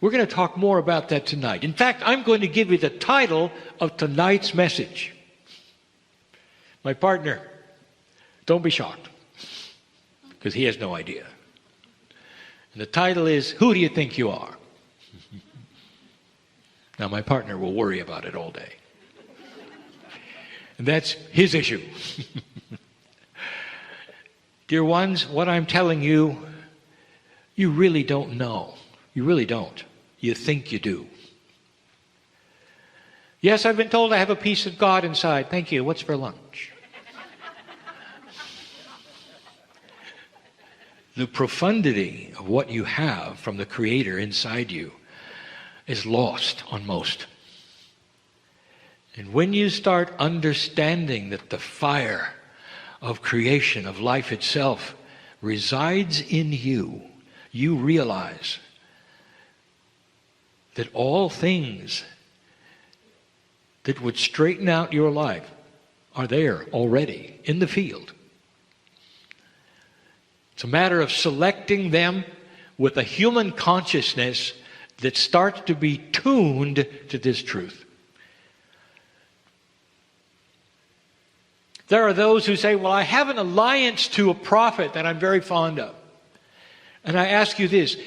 Speaker 1: We're going to talk more about that tonight. In fact, I'm going to give you the title of tonight's message. My partner, don't be shocked, because he has no idea. And the title is, Who Do You Think You Are? Now, my partner will worry about it all day. And that's his issue. Dear ones, what I'm telling you, you really don't know. You really don't. You think you do. Yes, I've been told I have a piece of God inside. Thank you. What's for lunch? The profundity of what you have from the Creator inside you is lost on most. And when you start understanding that the fire of creation, of life itself, resides in you, you realize that all things that would straighten out your life are there already in the field. It's a matter of selecting them with a human consciousness that starts to be tuned to this truth. There are those who say, well, I have an alliance to a prophet that I'm very fond of. And I ask you this,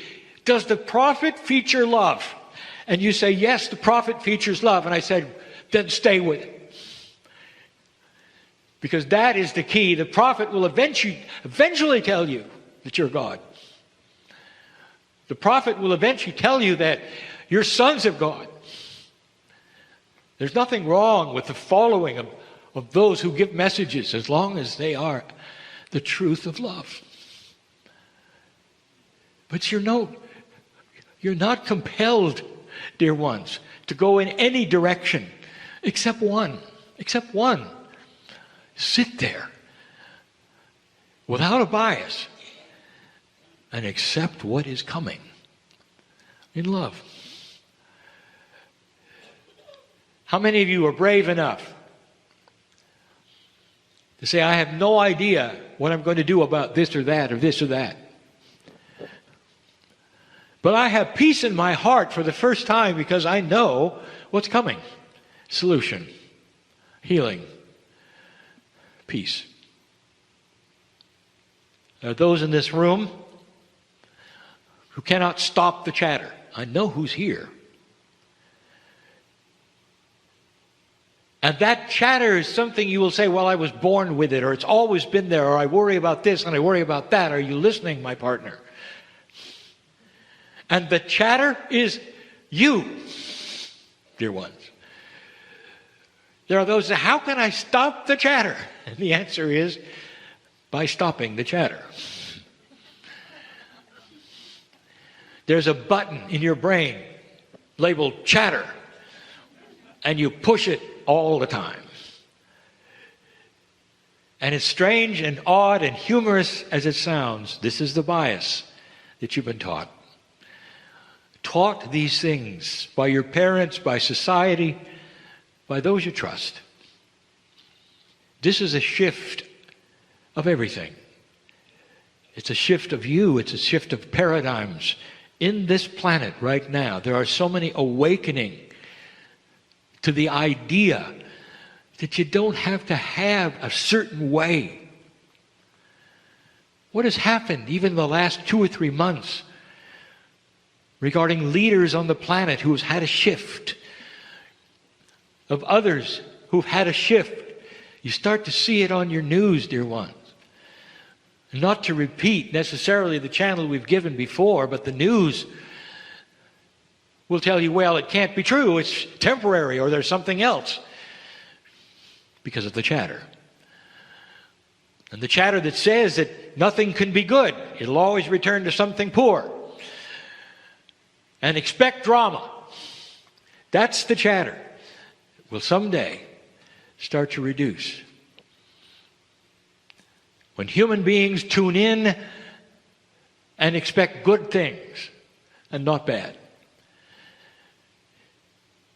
Speaker 1: does the prophet feature love? And you say, yes, the prophet features love. And I said, then stay with it. Because that is the key. The prophet will eventually tell you that you're God. The prophet will eventually tell you that you're sons of God. There's nothing wrong with the following of those who give messages as long as they are the truth of love. But you're not compelled, dear ones, to go in any direction except one. Except one. Sit there without a bias and accept what is coming in love. How many of you are brave enough to say, I have no idea what I'm going to do about this or that or this or that? But I have peace in my heart for the first time because I know what's coming. Solution. Healing. Peace. There are those in this room who cannot stop the chatter. I know who's here. And that chatter is something you will say, well, I was born with it, or it's always been there, or I worry about this and I worry about that. Are you listening, my partner? And the chatter is you, dear ones. There are those that, how can I stop the chatter? And the answer is by stopping the chatter. There's a button in your brain labeled chatter, and you push it all the time. And as strange and odd and humorous as it sounds, this is the bias that you've been taught. Taught these things by your parents, by society, by those you trust. This is a shift of everything. It's a shift of you. It's a shift of paradigms. In this planet right now, there are so many awakening to the idea that you don't have to have a certain way. What has happened even in the last 2 or 3 months regarding leaders on the planet who have had a shift, of others who've had a shift? You start to see it on your news, dear ones. Not to repeat necessarily the channel we've given before, but the news will tell you, well, it can't be true, it's temporary, or there's something else, because of the chatter. And the chatter that says that nothing can be good, it'll always return to something poor. And expect drama. That's the chatter. It will someday start to reduce. When human beings tune in and expect good things and not bad.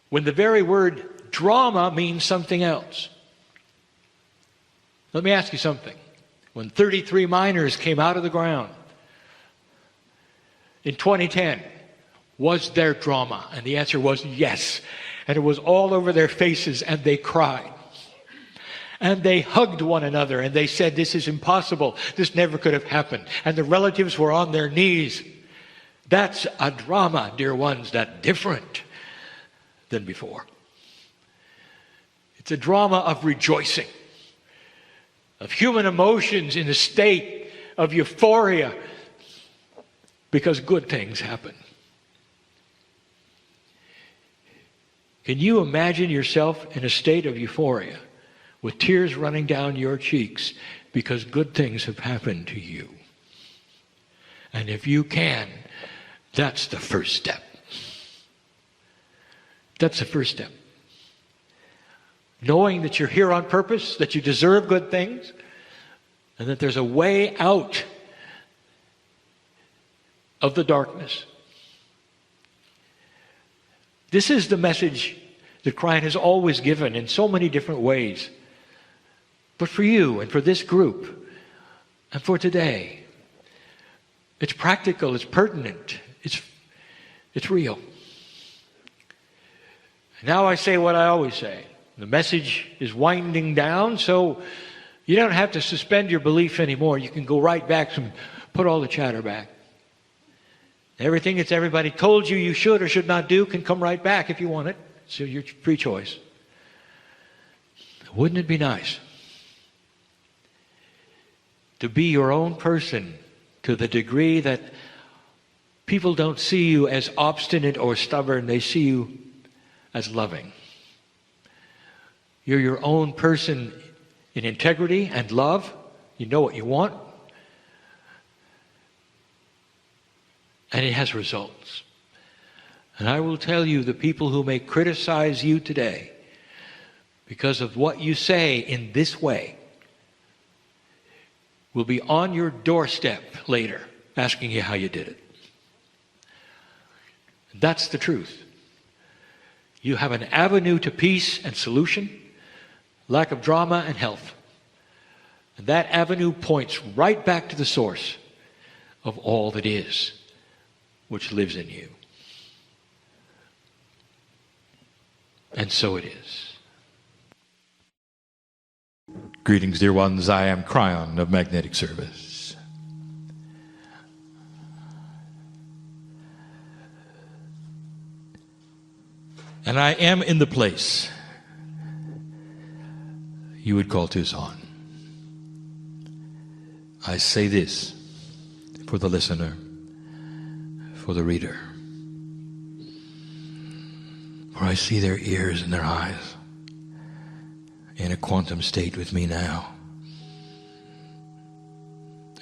Speaker 1: When the very word drama means something else. Let me ask you something. When 33 miners came out of the ground in 2010, was there drama? And the answer was yes. And it was all over their faces, and they cried. And they hugged one another, and they said, this is impossible. This never could have happened. And the relatives were on their knees. That's a drama, dear ones, that's different than before. It's a drama of rejoicing, of human emotions in a state of euphoria because good things happen. Can you imagine yourself in a state of euphoria with tears running down your cheeks because good things have happened to you? And if you can, that's the first step. That's the first step. Knowing that you're here on purpose, that you deserve good things, and that there's a way out of the darkness. This is the message that Kryon has always given in so many different ways. But for you and for this group and for today, it's practical, it's pertinent, it's real. Now I say what I always say. The message is winding down, so you don't have to suspend your belief anymore. You can go right back and put all the chatter back. Everything that everybody told you you should or should not do can come right back if you want it. It's your free choice. Wouldn't it be nice to be your own person to the degree that people don't see you as obstinate or stubborn, they see you as loving. You're your own person in integrity and love. You know what you want. And it has results. And I will tell you, the people who may criticize you today because of what you say in this way will be on your doorstep later asking you how you did it. That's the truth. You have an avenue to peace and solution, lack of drama and health. And that avenue points right back to the source of all that is, which lives in you. And so it is.
Speaker 2: Greetings, dear ones. I am Kryon of Magnetic Service. And I am in the place you would call Tucson. I say this for the listener, for the reader. For I see their ears and their eyes in a quantum state with me now.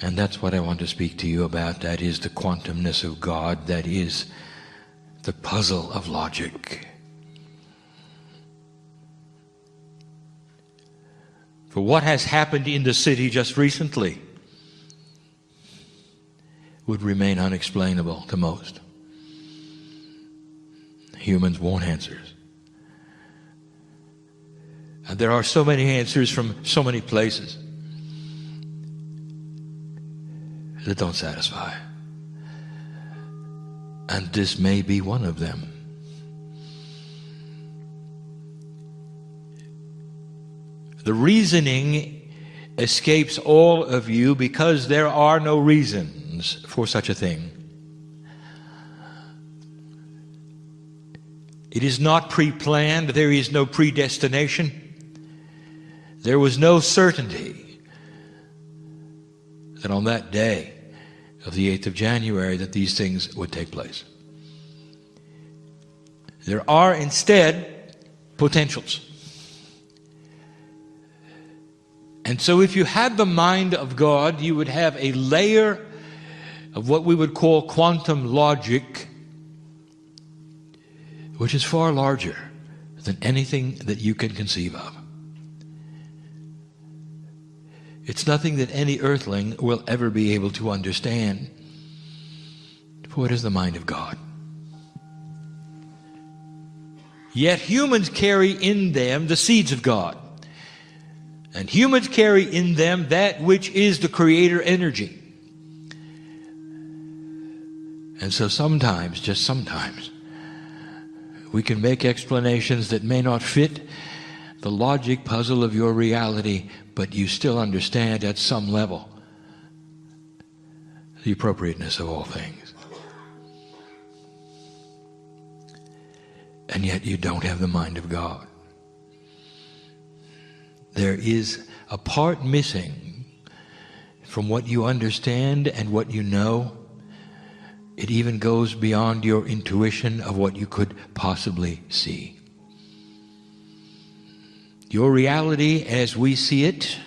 Speaker 2: And that's what I want to speak to you about. That is the quantumness of God. That is the puzzle of logic. For what has happened in the city just recently would remain unexplainable to most. Humans want answers. And there are so many answers from so many places that don't satisfy. And this may be one of them. The reasoning escapes all of you because there are no reasons for such a thing. It is not pre-planned. There is no predestination. There was no certainty that on that day of the 8th of January that these things would take place. There are instead potentials. And so if you had the mind of God, you would have a layer of what we would call quantum logic, which is far larger than anything that you can conceive of. It's nothing that any earthling will ever be able to understand. For it is the mind of God. Yet humans carry in them the seeds of God.
Speaker 1: And humans carry in them that which is the creator energy. And so sometimes, just sometimes, we can make explanations that may not fit the logic puzzle of your reality, but you still understand at some level the appropriateness of all things. And yet you don't have the mind of God. There is a part missing from what you understand and what you know. It even goes beyond your intuition of what you could possibly see. Your reality as we see it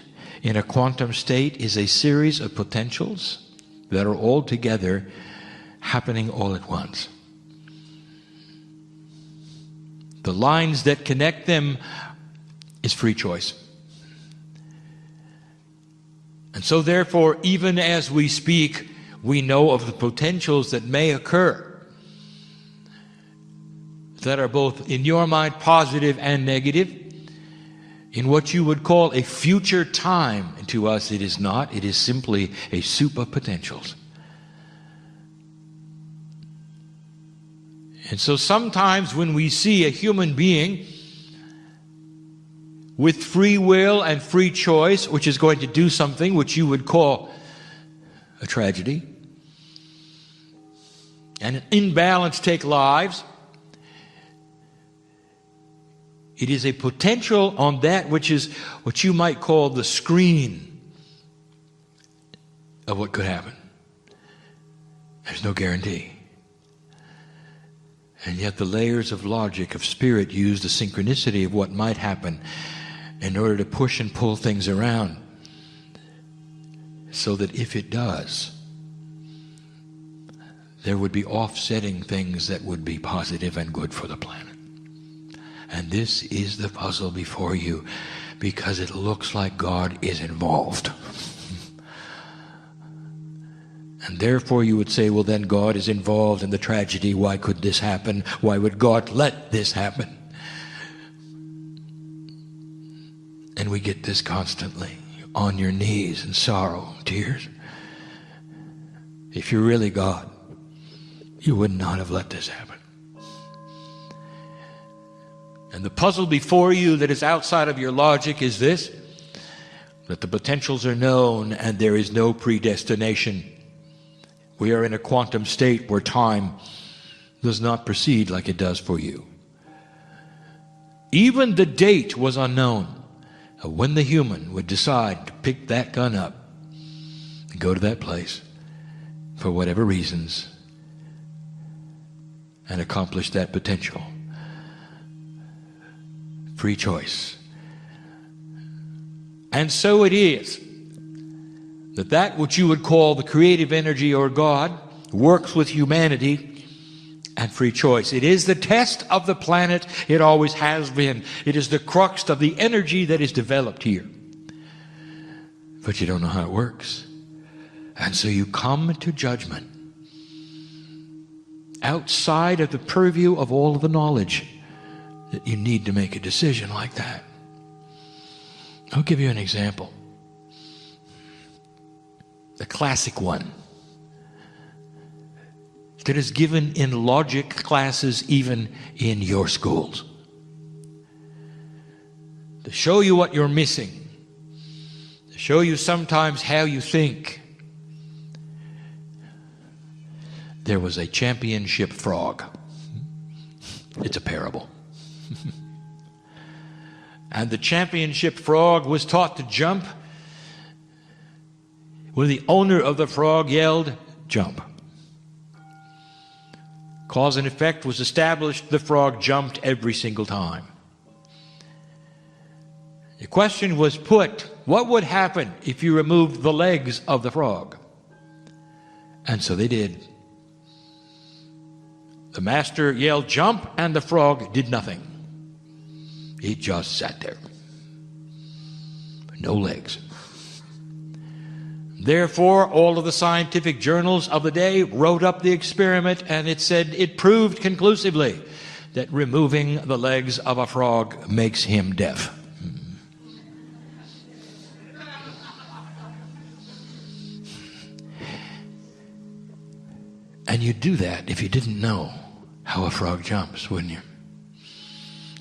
Speaker 1: in a quantum state is a series of potentials that are all together happening all at once. The lines that connect them is free choice. And so therefore, even as we speak, we know of the potentials that may occur that are both in your mind positive and negative. In what you would call a future time, and to us it is not, it is simply a soup of potentials. And so sometimes when we see a human being with free will and free choice, which is going to do something which you would call a tragedy, and an imbalance take lives, it is a potential on that which is what you might call the screen of what could happen. There's no guarantee. And yet the layers of logic, of spirit, use the synchronicity of what might happen in order to push and pull things around, so that if it does, there would be offsetting things that would be positive and good for the planet. And this is the puzzle before you, because it looks like God is involved. And therefore you would say, well, then God is involved in the tragedy. Why could this happen? Why would God let this happen? And we get this constantly, on your knees in sorrow, tears. If you're really God, you would not have let this happen. And the puzzle before you that is outside of your logic is this: that the potentials are known and there is no predestination. We are in a quantum state where time does not proceed like it does for you. Even the date was unknown of when the human would decide to pick that gun up and go to that place for whatever reasons and accomplish that potential. Free choice. And so it is that which you would call the creative energy or God works with humanity and free choice. It is the test of the planet. It always has been. It is the crux of the energy that is developed here. But you don't know how it works. And so you come to judgment outside of the purview of all of the knowledge that you need to make a decision like that. I'll give you an example. The classic one that is given in logic classes, even in your schools, to show you what you're missing, to show you sometimes how you think. There was a championship frog. It's a parable. And the championship frog was taught to jump when the owner of the frog yelled, "Jump." Cause and effect was established. The frog jumped every single time. The question was put, what would happen if you removed the legs of the frog? And so they did. The master yelled, "Jump," and the frog did nothing. He just sat there. No legs. Therefore, all of the scientific journals of the day wrote up the experiment, and it said it proved conclusively that removing the legs of a frog makes him deaf.
Speaker 2: And you'd do that if you didn't know how a frog jumps, wouldn't you?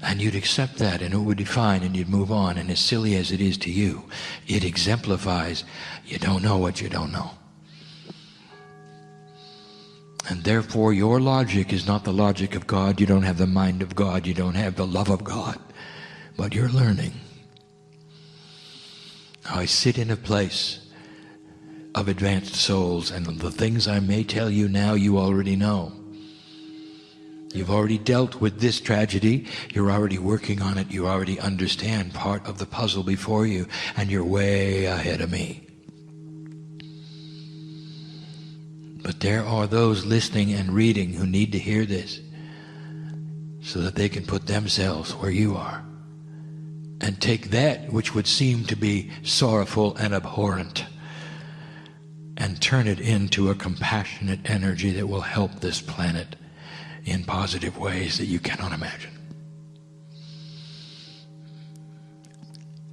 Speaker 2: And you'd accept that, and it would be fine, and you'd move on. And as silly as it is to you, it exemplifies you don't know what you don't know. And therefore, your logic is not the logic of God. You don't have the mind of God. You don't have the love of God. But you're learning. I sit in a place of advanced souls, and the things I may tell you now, you already know. You've already dealt with this tragedy. You're already working on it. You already understand part of the puzzle before you, and you're way ahead of me. But there are those listening and reading who need to hear this so that they can put themselves where you are and take that which would seem to be sorrowful and abhorrent and turn it into a compassionate energy that will help this planet in positive ways that you cannot imagine.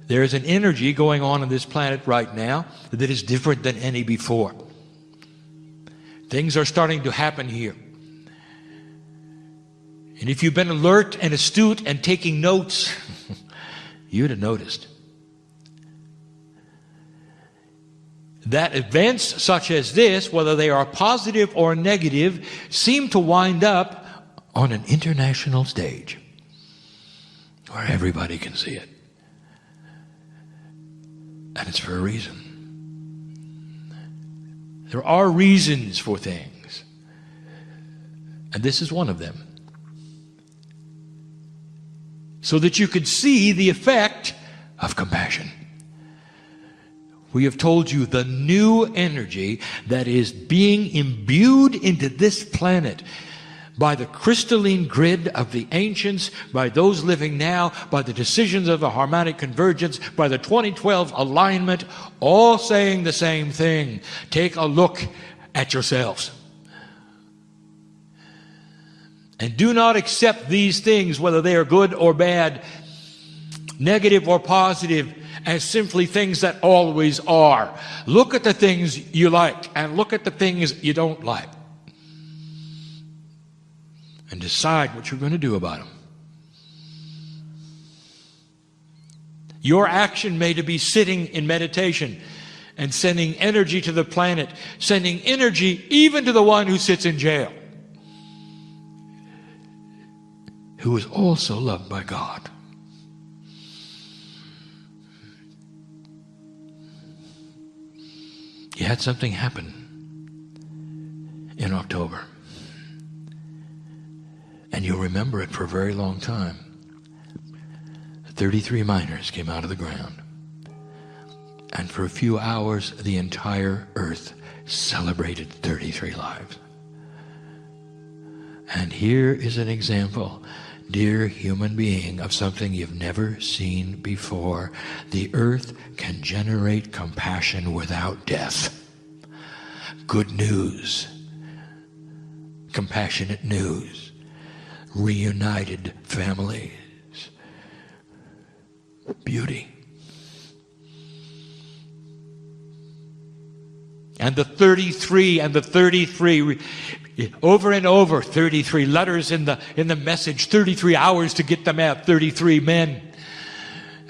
Speaker 2: There is an energy going on this planet right now that is different than any before. Things are starting to happen here. And if you've been alert and astute and taking notes, you'd have noticed that events such as this, whether they are positive or negative, seem to wind up on an international stage where everybody can see it. And it's for a reason. There are reasons for things. And this is one of them. So that you could see the effect of compassion. We have told you the new energy that is being imbued into this planet by the crystalline grid of the ancients, by those living now, by the decisions of the harmonic convergence, by the 2012 alignment, all saying the same thing. Take a look at yourselves. And do not accept these things, whether they are good or bad, negative or positive, as simply things that always are. Look at the things you like and look at the things you don't like. And decide what you're going to do about them. Your action may be sitting in meditation and sending energy to the planet, sending energy even to the one who sits in jail, who is also loved by God. You had something happen in October. And you'll remember it for a very long time. 33 miners came out of the ground. And for a few hours, the entire earth celebrated 33 lives. And here is an example, dear human being, of something you've never seen before. The earth can generate compassion without death. Good news. Compassionate news. Reunited families. Beauty. And the 33 over and over, 33 letters in the message, 33 hours to get them out, 33 men.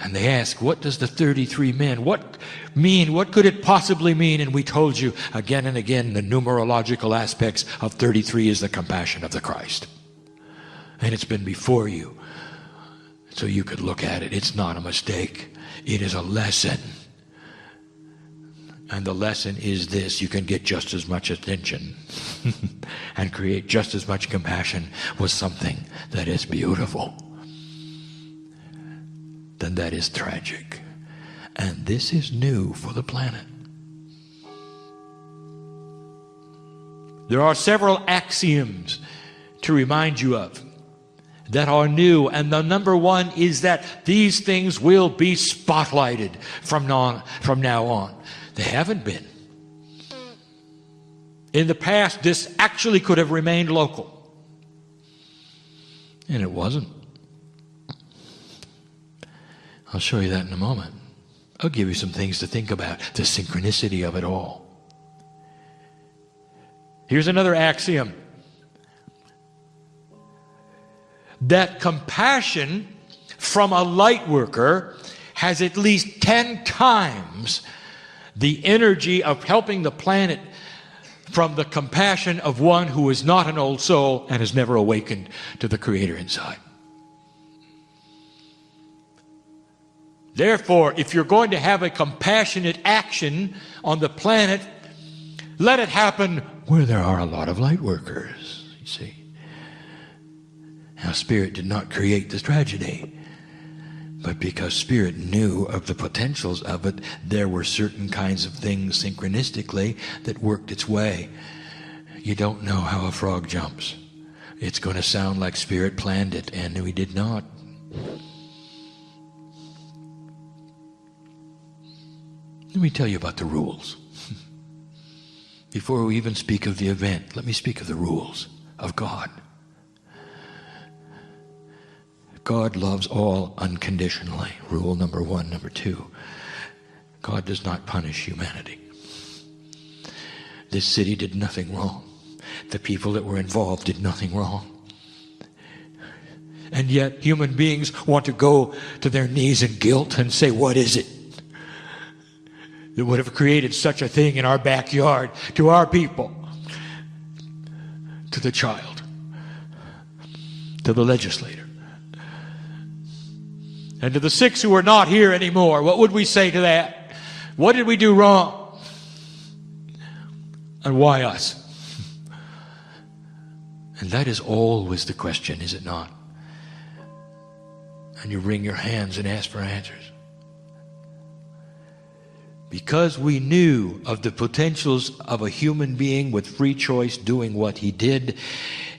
Speaker 2: And they ask, what does the 33 men, what mean? What could it possibly mean? And we told you again and again, the numerological aspects of 33 is the compassion of the Christ. And it's been before you, so you could look at it. It's not a mistake. It is a lesson. And the lesson is this: you can get just as much attention and create just as much compassion with something that is beautiful than that is tragic. And this is new for the planet. There are several axioms to remind you of that are new, and the number one is that these things will be spotlighted from now on. They haven't been. In the past, this actually could have remained local. And it wasn't. I'll show you that in a moment. I'll give you some things to think about, the synchronicity of it all.
Speaker 1: Here's another axiom. That compassion from a light worker has at least 10 times the energy of helping the planet from the compassion of one who is not an old soul and has never awakened to the Creator inside. Therefore, if you're going to have a compassionate action on the planet, let it happen where there are a lot of light workers, you see. Now, Spirit did not create this tragedy, but because Spirit knew of the potentials of it, there were certain kinds of things synchronistically that worked its way. You don't know how a frog jumps. It's going to sound like Spirit planned it, and we did not. Let me tell you about the rules. Before we even speak of the event, let me speak of the rules of God. God loves all unconditionally. Rule number 1. Number 2, God does not punish humanity. This city did nothing wrong. The people that were involved did nothing wrong. And yet human beings want to go to their knees in guilt and say, what is it that would have created such a thing in our backyard to our people, to the child, to the legislator, and to the 6 who are not here anymore? What would we say to that? What did we do wrong? And why us? And that is always the question, is it not? And you wring your hands and ask for answers. Because we knew of the potentials of a human being with free choice doing what he did,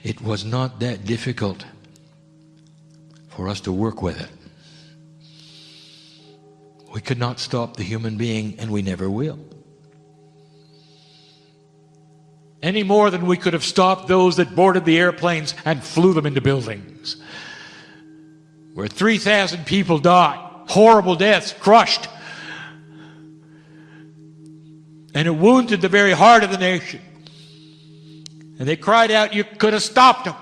Speaker 1: it was not that difficult for us to work with it. We could not stop the human being, and we never will. Any more than we could have stopped those that boarded the airplanes and flew them into buildings, where 3,000 people died, horrible deaths, crushed. And it wounded the very heart of the nation. And they cried out, you could have stopped them.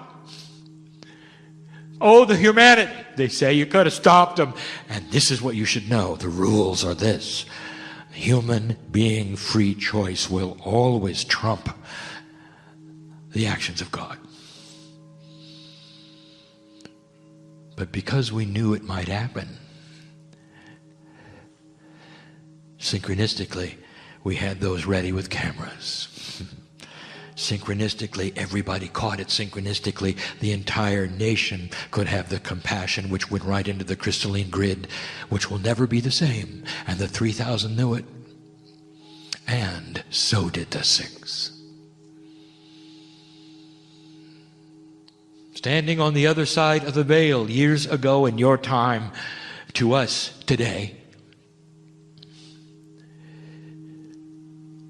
Speaker 1: Oh, the humanity, they say, you could have stopped them. And this is what you should know. The rules are this. Human being free choice will always trump the actions of God. But because we knew it might happen, synchronistically, we had those ready with cameras. Synchronistically, everybody caught it. Synchronistically, the entire nation could have the compassion which went right into the crystalline grid, which will never be the same. And the 3,000 knew it. And so did the 6. Standing on the other side of the veil years ago in your time to us today,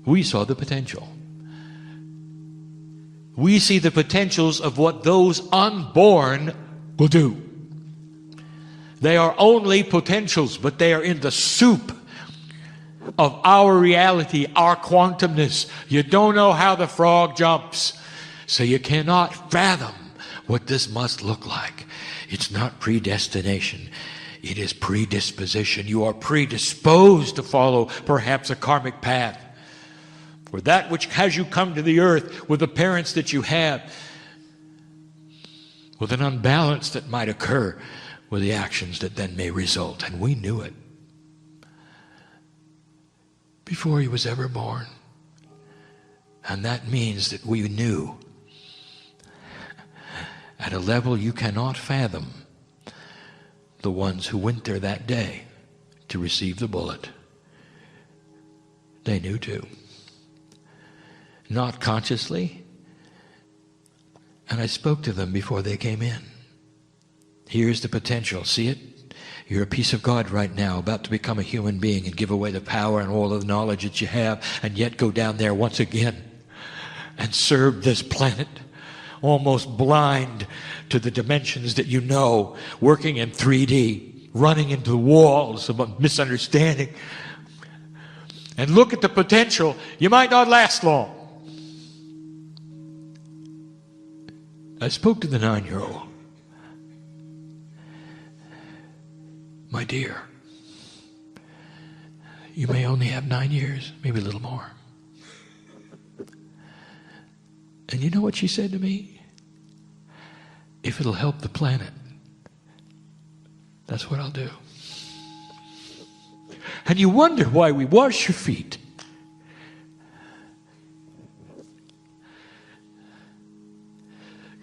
Speaker 1: we saw the potential. We see the potentials of what those unborn will do. They are only potentials, but they are in the soup of our reality, our quantumness. You don't know how the frog jumps, so you cannot fathom what this must look like. It's not predestination. It is predisposition. You are predisposed to follow perhaps a karmic path. For that which has you come to the earth with the parents that you have, with an unbalance that might occur with the actions that then may result. And we knew it before he was ever born. And that means that we knew at a level you cannot fathom the ones who went there that day to receive the bullet. They knew too. Not consciously. And I spoke to them before they came in. Here's the potential. See it? You're a piece of God right now, about to become a human being and give away the power and all of the knowledge that you have, and yet go down there once again and serve this planet, almost blind to the dimensions that you know, working in 3D, running into the walls of a misunderstanding. And look at the potential. You might not last long. I spoke to the 9-year-old. My dear, you may only have 9 years, maybe a little more. And you know what she said to me? If it'll help the planet, that's what I'll do. And you wonder why we wash your feet.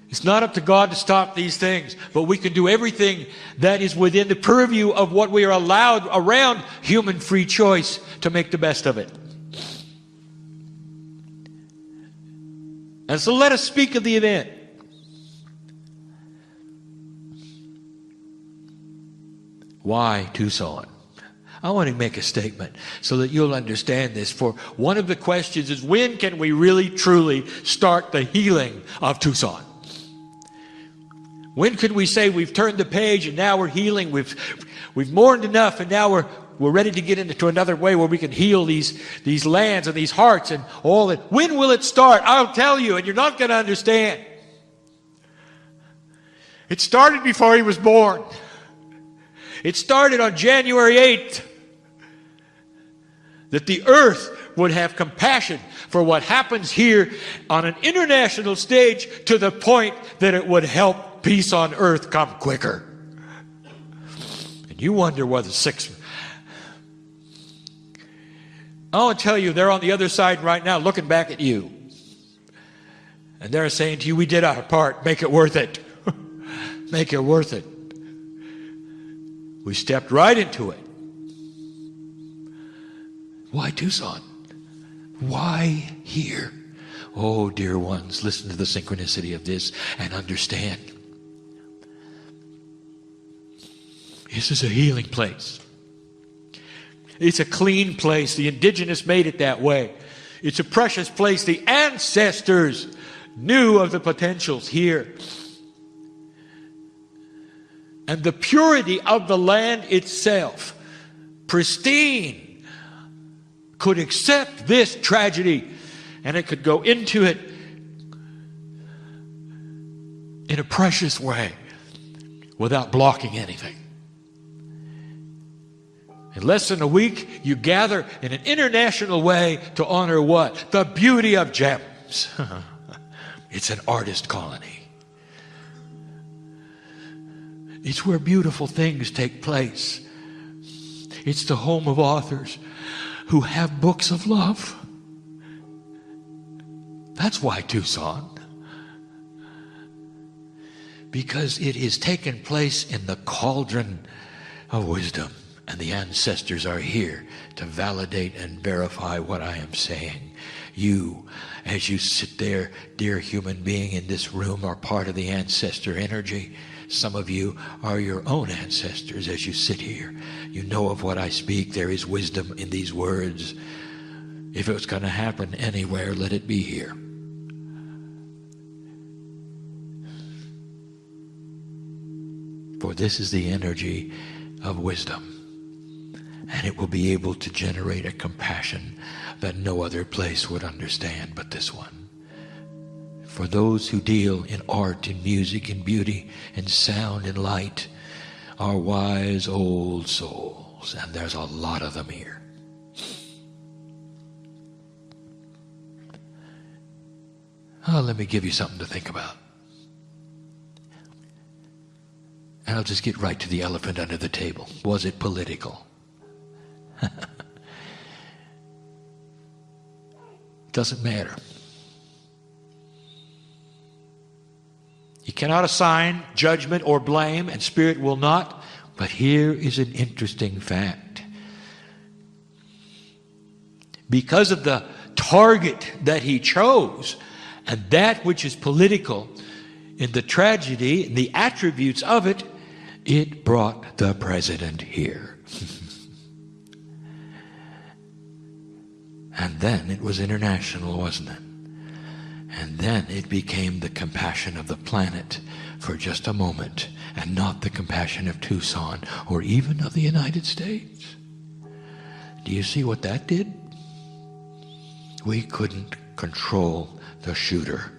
Speaker 1: It's not up to God to stop these things, but we can do everything that is within the purview of what we are allowed around human free choice to make the best of it. And so let us speak of the event. Why Tucson? I want to make a statement so that you'll understand this. For one of the questions is, when can we really truly start the healing of Tucson? When could we say we've turned the page and now we're healing, we've mourned enough, and now we're ready to get into another way where we can heal these lands and these hearts and all that? When will it start? I'll tell you, and you're not going to understand. It started before he was born. It started on January 8th. That the earth would have compassion for what happens here on an international stage, to the point that it would help peace on earth come quicker. And you wonder whether I want to tell you, they're on the other side right now looking back at you. And they're saying to you, we did our part, make it worth it. Make it worth it. We stepped right into it. Why Tucson? Why here? Oh, dear ones, listen to the synchronicity of this and understand. This is a healing place. It's a clean place. The indigenous made it that way. It's a precious place. The ancestors knew of the potentials here. And the purity of the land itself, pristine, could accept this tragedy, and it could go into it in a precious way without blocking anything. In less than a week, you gather in an international way to honor what? The beauty of gems. It's an artist colony. It's where beautiful things take place. It's the home of authors who have books of love. That's why Tucson. Because it is taken place in the cauldron of wisdom. And the ancestors are here to validate and verify what I am saying. You, as you sit there, dear human being in this room, are part of the ancestor energy. Some of you are your own ancestors as you sit here. You know of what I speak. There is wisdom in these words. If it's going to happen anywhere, let it be here. For this is the energy of wisdom. And it will be able to generate a compassion that no other place would understand but this one. For those who deal in art and music and beauty and sound and light are wise old souls. And there's a lot of them here. Oh, let me give you something to think about. And I'll just get right to the elephant under the table. Was it political? Doesn't matter. You cannot assign judgment or blame, and Spirit will not. But here is an interesting fact. Because of the target that he chose, and that which is political in the tragedy and the attributes of it, it brought the president here. And then it was international, wasn't it? And then it became the compassion of the planet for just a moment, and not the compassion of Tucson or even of the United States. Do you see what that did? We couldn't control the shooter.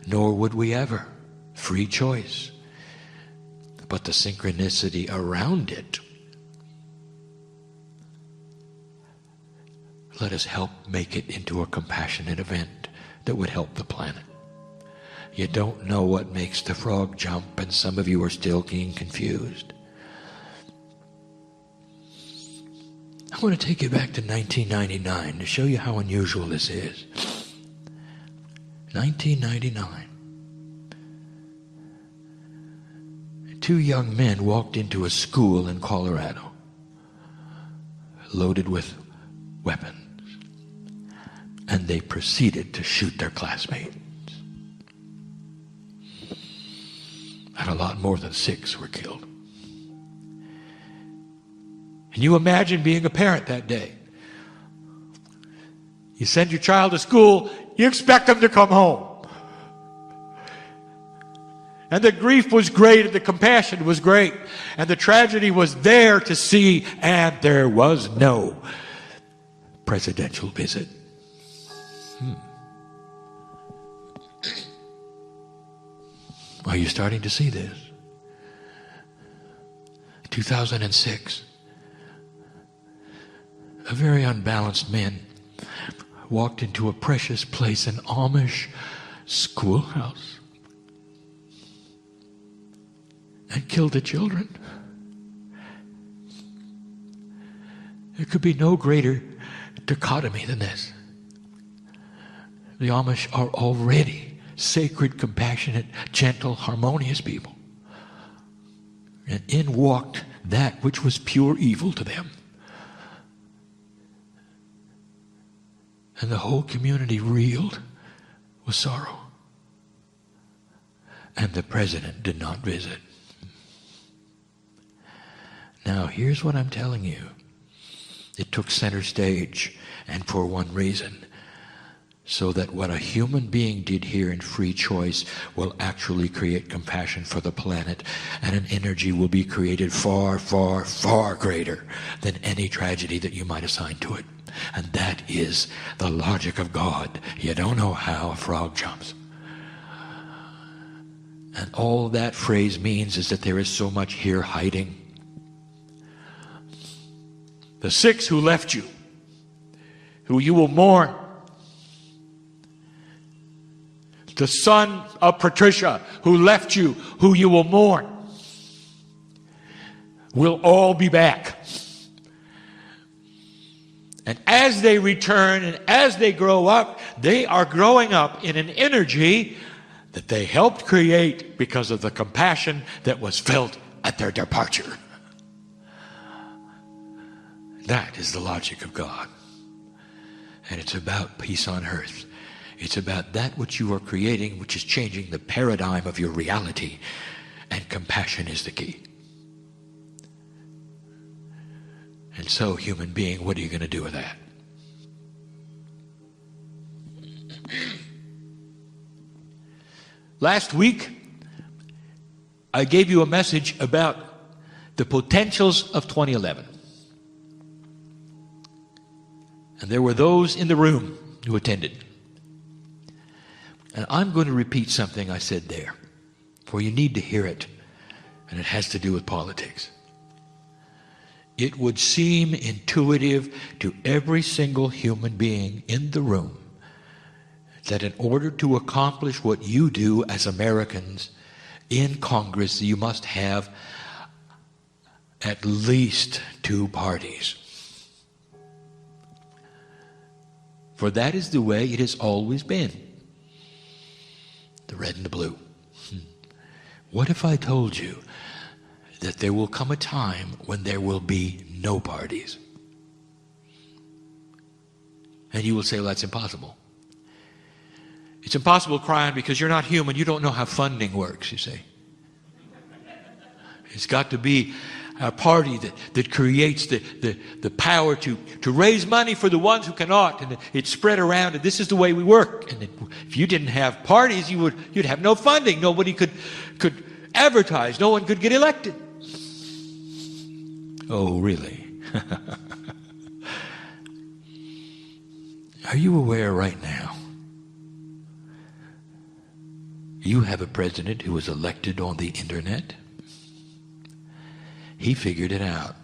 Speaker 1: nor would we ever. Free choice. But the synchronicity around it, let us help make it into a compassionate event that would help the planet. You don't know what makes the frog jump, and some of you are still being confused. I want to take you back to 1999 to show you how unusual this is. 1999. Two young men walked into a school in Colorado, loaded with weapons, and they proceeded to shoot their classmates. And a lot more than 6 were killed. Can you imagine being a parent that day? You send your child to school, you expect them to come home. And the grief was great, and the compassion was great, and the tragedy was there to see, and there was no presidential visit. Are you starting to see this? 2006. A very unbalanced man walked into a precious place, an Amish schoolhouse, and killed the children. There could be no greater dichotomy than this. The Amish are already sacred, compassionate, gentle, harmonious people. And in walked that which was pure evil to them. And the whole community reeled with sorrow. And the president did not visit. Now, here's what I'm telling you. It took center stage, and for one reason. So that what a human being did here in free choice will actually create compassion for the planet, and an energy will be created far, far, far greater than any tragedy that you might assign to it. And that is the logic of God. You don't know how a frog jumps. And all that phrase means is that there is so much here hiding. The 6 who left you, who you will mourn. The son of Patricia who left you, who you will mourn, will all be back. And as they return and as they grow up, they are growing up in an energy that they helped create because of the compassion that was felt at their departure. That is the logic of God. And it's about peace on earth. It's about that which you are creating, which is changing the paradigm of your reality. And compassion is the key. And so, human being, what are you going to do with that? Last week, I gave you a message about the potentials of 2011. And there were those in the room who attended. And I'm going to repeat something I said there, for you need to hear it, and it has to do with politics. It would seem intuitive to every single human being in the room that in order to accomplish what you do as Americans in Congress, you must have at least 2 parties. For that is the way it has always been. The red and the blue. What if I told you that there will come a time when there will be no parties? And you will say, well, that's impossible. It's impossible, Kryon, because you're not human. You don't know how funding works, you see. It's got to be a party that creates the power to raise money for the ones who cannot, and it's spread around, and this is the way we work. And if you didn't have parties, you'd have no funding. Nobody could advertise. No one could get elected. Oh, really? Are you aware right now You have a president who was elected on the internet. He figured it out.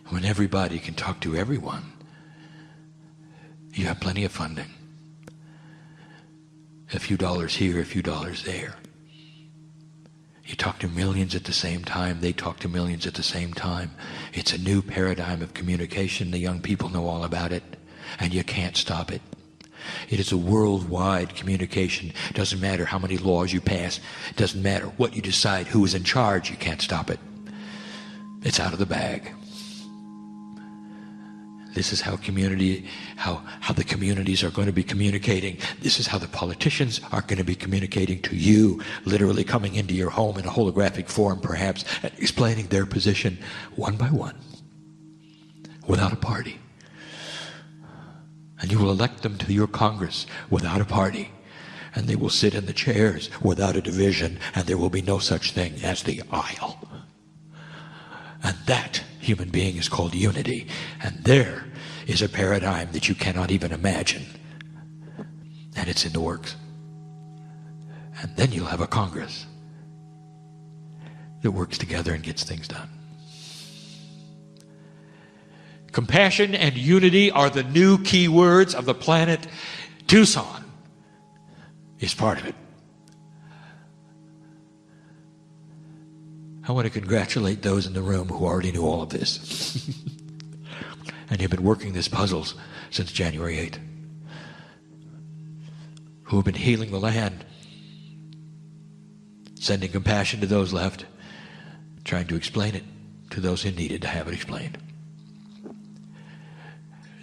Speaker 1: When everybody can talk to everyone, you have plenty of funding. A few dollars here, a few dollars there. You talk to millions at the same time. They talk to millions at the same time. It's a new paradigm of communication. The young people know all about it, and you can't stop it. It is a worldwide communication. It doesn't matter how many laws you pass. It doesn't matter what you decide, who is in charge. You can't stop it. It's out of the bag. This is how the communities are going to be communicating. This is how the politicians are going to be communicating to you, literally coming into your home in a holographic form perhaps, and explaining their position one by one, without a party. And you will elect them to your Congress without a party. And they will sit in the chairs without a division, and there will be no such thing as the aisle. And that human being is called unity. And there is a paradigm that you cannot even imagine. And it's in the works. And then you'll have a Congress that works together and gets things done. Compassion and unity are the new key words of the planet. Tucson is part of it. I want to congratulate those in the room who already knew all of this. And have been working these puzzles since January 8th. Who have been healing the land, sending compassion to those left, trying to explain it to those who needed to have it explained.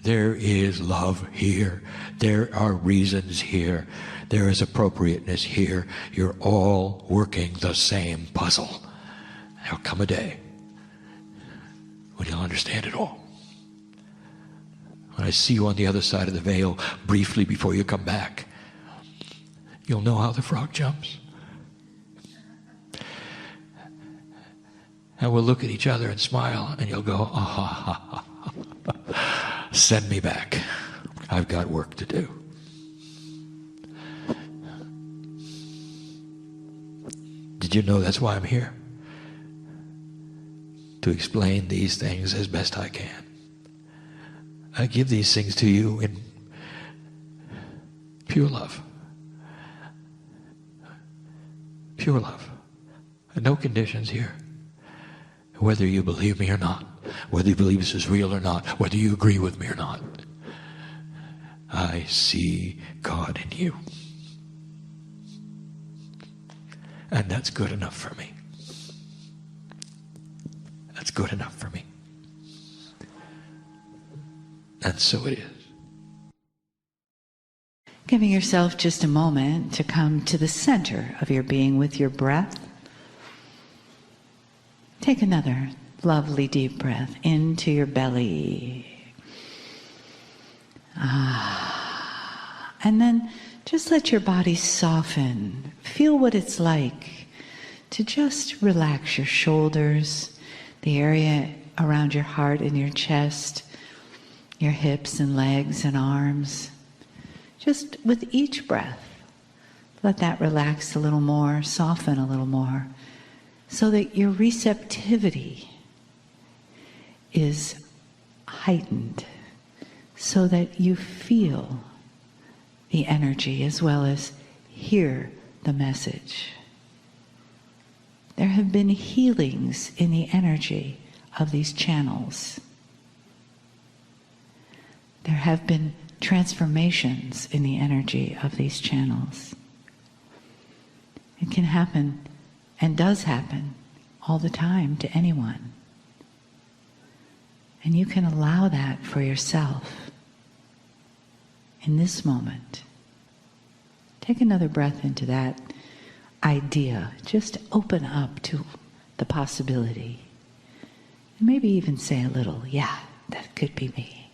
Speaker 1: There is love here. There are reasons here. There is appropriateness here. You're all working the same puzzle. There'll come a day when you'll understand it all. When I see you on the other side of the veil briefly before you come back, you'll know how the frog jumps. And we'll look at each other and smile, and you'll go, ah, ha, ha, ha. Send me back. I've got work to do. Did you know that's why I'm here? To explain these things as best I can. I give these things to you in pure love. Pure love. No conditions here. Whether you believe me or not, whether you believe this is real or not, whether you agree with me or not, I see God in you. And that's good enough for me. That's good enough for me. And so it is.
Speaker 3: Giving yourself just a moment to come to the center of your being with your breath. Take another lovely deep breath into your belly. And then just let your body soften. Feel what it's like to just relax your shoulders, the area around your heart and your chest, your hips and legs and arms. Just with each breath, let that relax a little more, soften a little more, so that your receptivity is heightened, so that you feel the energy as well as hear the message. There have been healings in the energy of these channels. There have been transformations in the energy of these channels. It can happen and does happen all the time to anyone. And you can allow that for yourself in this moment. Take another breath into that idea. Just open up to the possibility. And maybe even say a little, yeah, that could be me.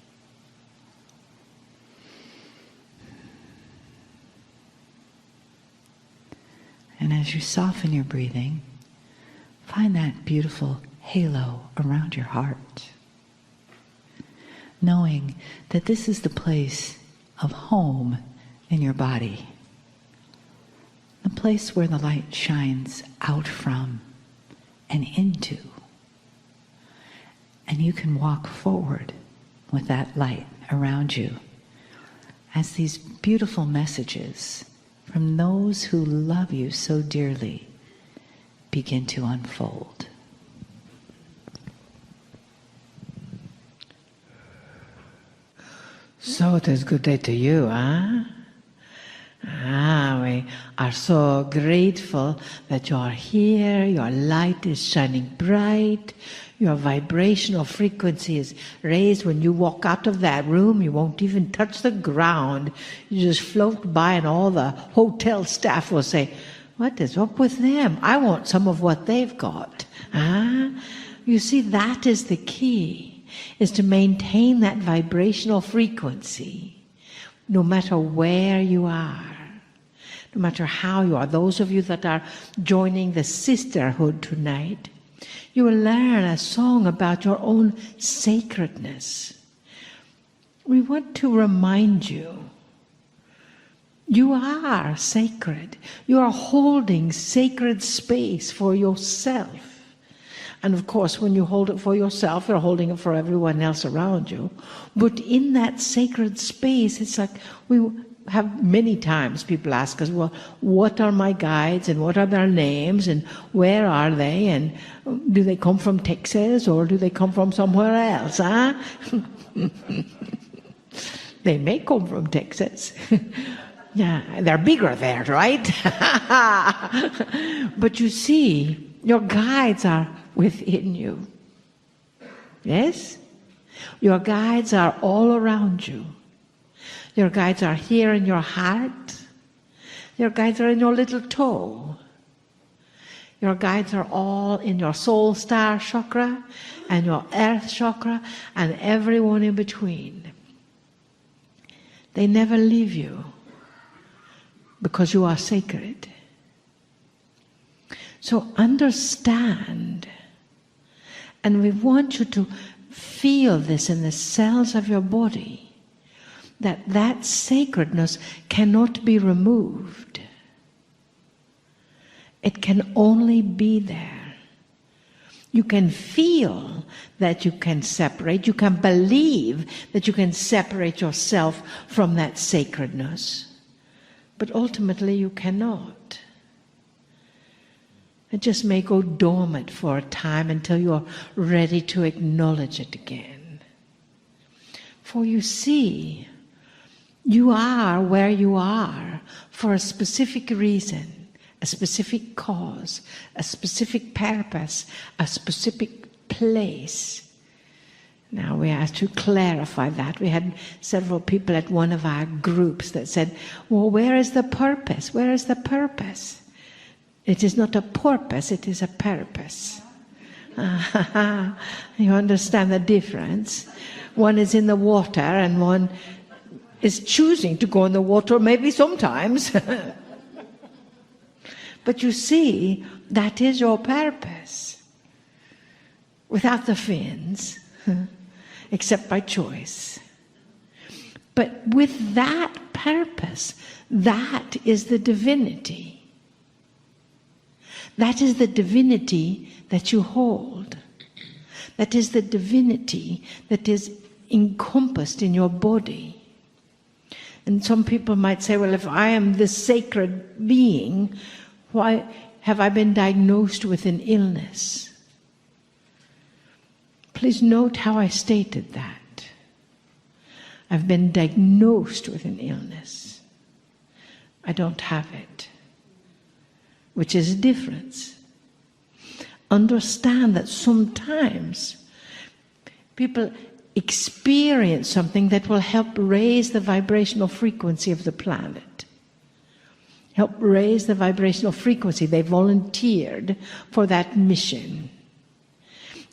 Speaker 3: And as you soften your breathing, find that beautiful halo around your heart, knowing that this is the place of home in your body, place where the light shines out from and into. And you can walk forward with that light around you as these beautiful messages from those who love you so dearly begin to unfold.
Speaker 4: So it is good day to you, huh? We are so grateful that you are here, your light is shining bright, your vibrational frequency is raised. When you walk out of that room, you won't even touch the ground. You just float by and all the hotel staff will say, "What is up with them? I want some of what they've got." Huh? You see, that is the key, is to maintain that vibrational frequency no matter where you are. No matter how you are. Those of you that are joining the sisterhood tonight, you will learn a song about your own sacredness. We want to remind you, you are sacred. You are holding sacred space for yourself. And of course, when you hold it for yourself, you're holding it for everyone else around you. But in that sacred space, it's like we have many times people ask us, well, what are my guides and what are their names and where are they and do they come from Texas or do they come from somewhere else? Huh? They may come from Texas. Yeah, they're bigger there, right? But you see, your guides are within you. Yes? Your guides are all around you. Your guides are here in your heart. Your guides are in your little toe. Your guides are all in your soul star chakra and your earth chakra and everyone in between. They never leave you because you are sacred. So understand, and we want you to feel this in the cells of your body, that sacredness cannot be removed. It can only be there. You can feel that you can separate. You can believe that you can separate yourself from that sacredness. But ultimately you cannot. It just may go dormant for a time until you're ready to acknowledge it again. For you see, you are where you are for a specific reason, a specific cause, a specific purpose, a specific place. Now we have to clarify that. We had several people at one of our groups that said, well, where is the purpose? Where is the purpose? It is not a purpose, it is a purpose. You understand the difference? One is in the water and one is choosing to go in the water, maybe sometimes. But you see, that is your purpose. Without the fins, except by choice. But with that purpose, that is the divinity. That is the divinity that you hold. That is the divinity that is encompassed in your body. And some people might say, well, if I am this sacred being, why have I been diagnosed with an illness? Please note how I stated that. I've been diagnosed with an illness. I don't have it. Which is a difference. Understand that sometimes people experience something that will help raise the vibrational frequency of the planet. Help raise the vibrational frequency. They volunteered for that mission.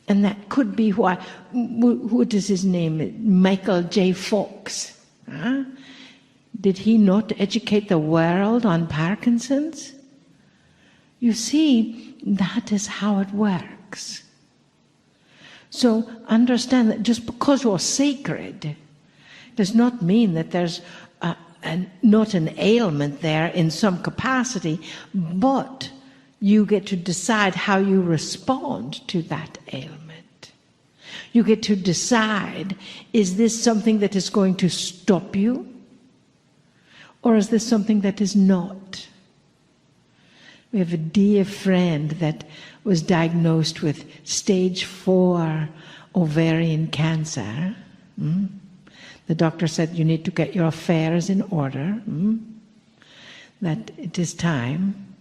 Speaker 4: And that could be why, what is his name? Michael J. Fox. Huh? Did he not educate the world on Parkinson's? You see, that is how it works. So understand that just because you're sacred does not mean that there's not an ailment there in some capacity, but you get to decide how you respond to that ailment. You get to decide, is this something that is going to stop you? Or is this something that is not? We have a dear friend that was diagnosed with stage 4 ovarian cancer. The doctor said, you need to get your affairs in order, that it is time.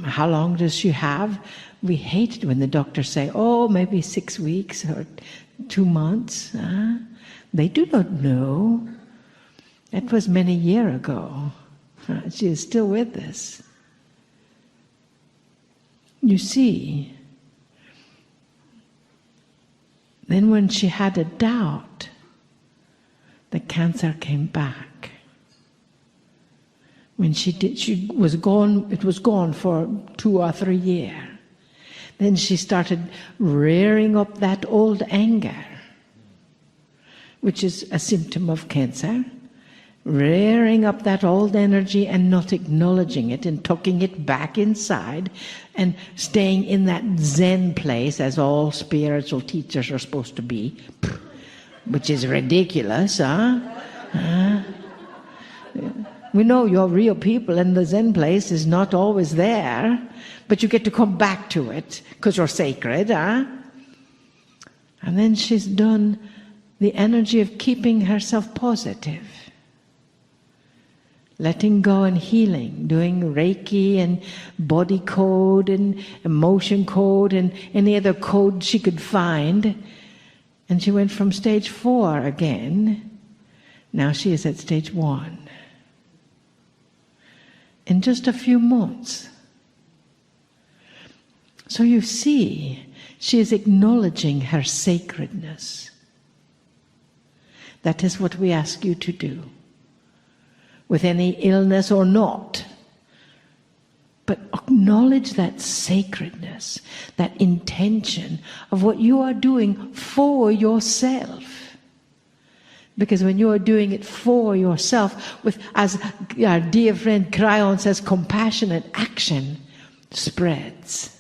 Speaker 4: How long does she have? We hate it when the doctors say, oh, maybe 6 weeks or 2 months. They do not know. That was many years ago. She is still with us. You see, then when she had a doubt, the cancer came back. When she was gone, it was gone for 2 or 3 years. Then she started rearing up that old anger, which is a symptom of cancer. Rearing up that old energy and not acknowledging it and tucking it back inside and staying in that Zen place, as all spiritual teachers are supposed to be, which is ridiculous, We know you're real people and the Zen place is not always there, but you get to come back to it because you're sacred, And then she's done the energy of keeping herself positive. Letting go and healing, doing Reiki and body code and emotion code and any other code she could find. And she went from stage 4 again. Now she is at stage 1. In just a few months. So you see, she is acknowledging her sacredness. That is what we ask you to do. With any illness or not. But acknowledge that sacredness, that intention of what you are doing for yourself. Because when you are doing it for yourself, with, as our dear friend Kryon says, compassionate action spreads.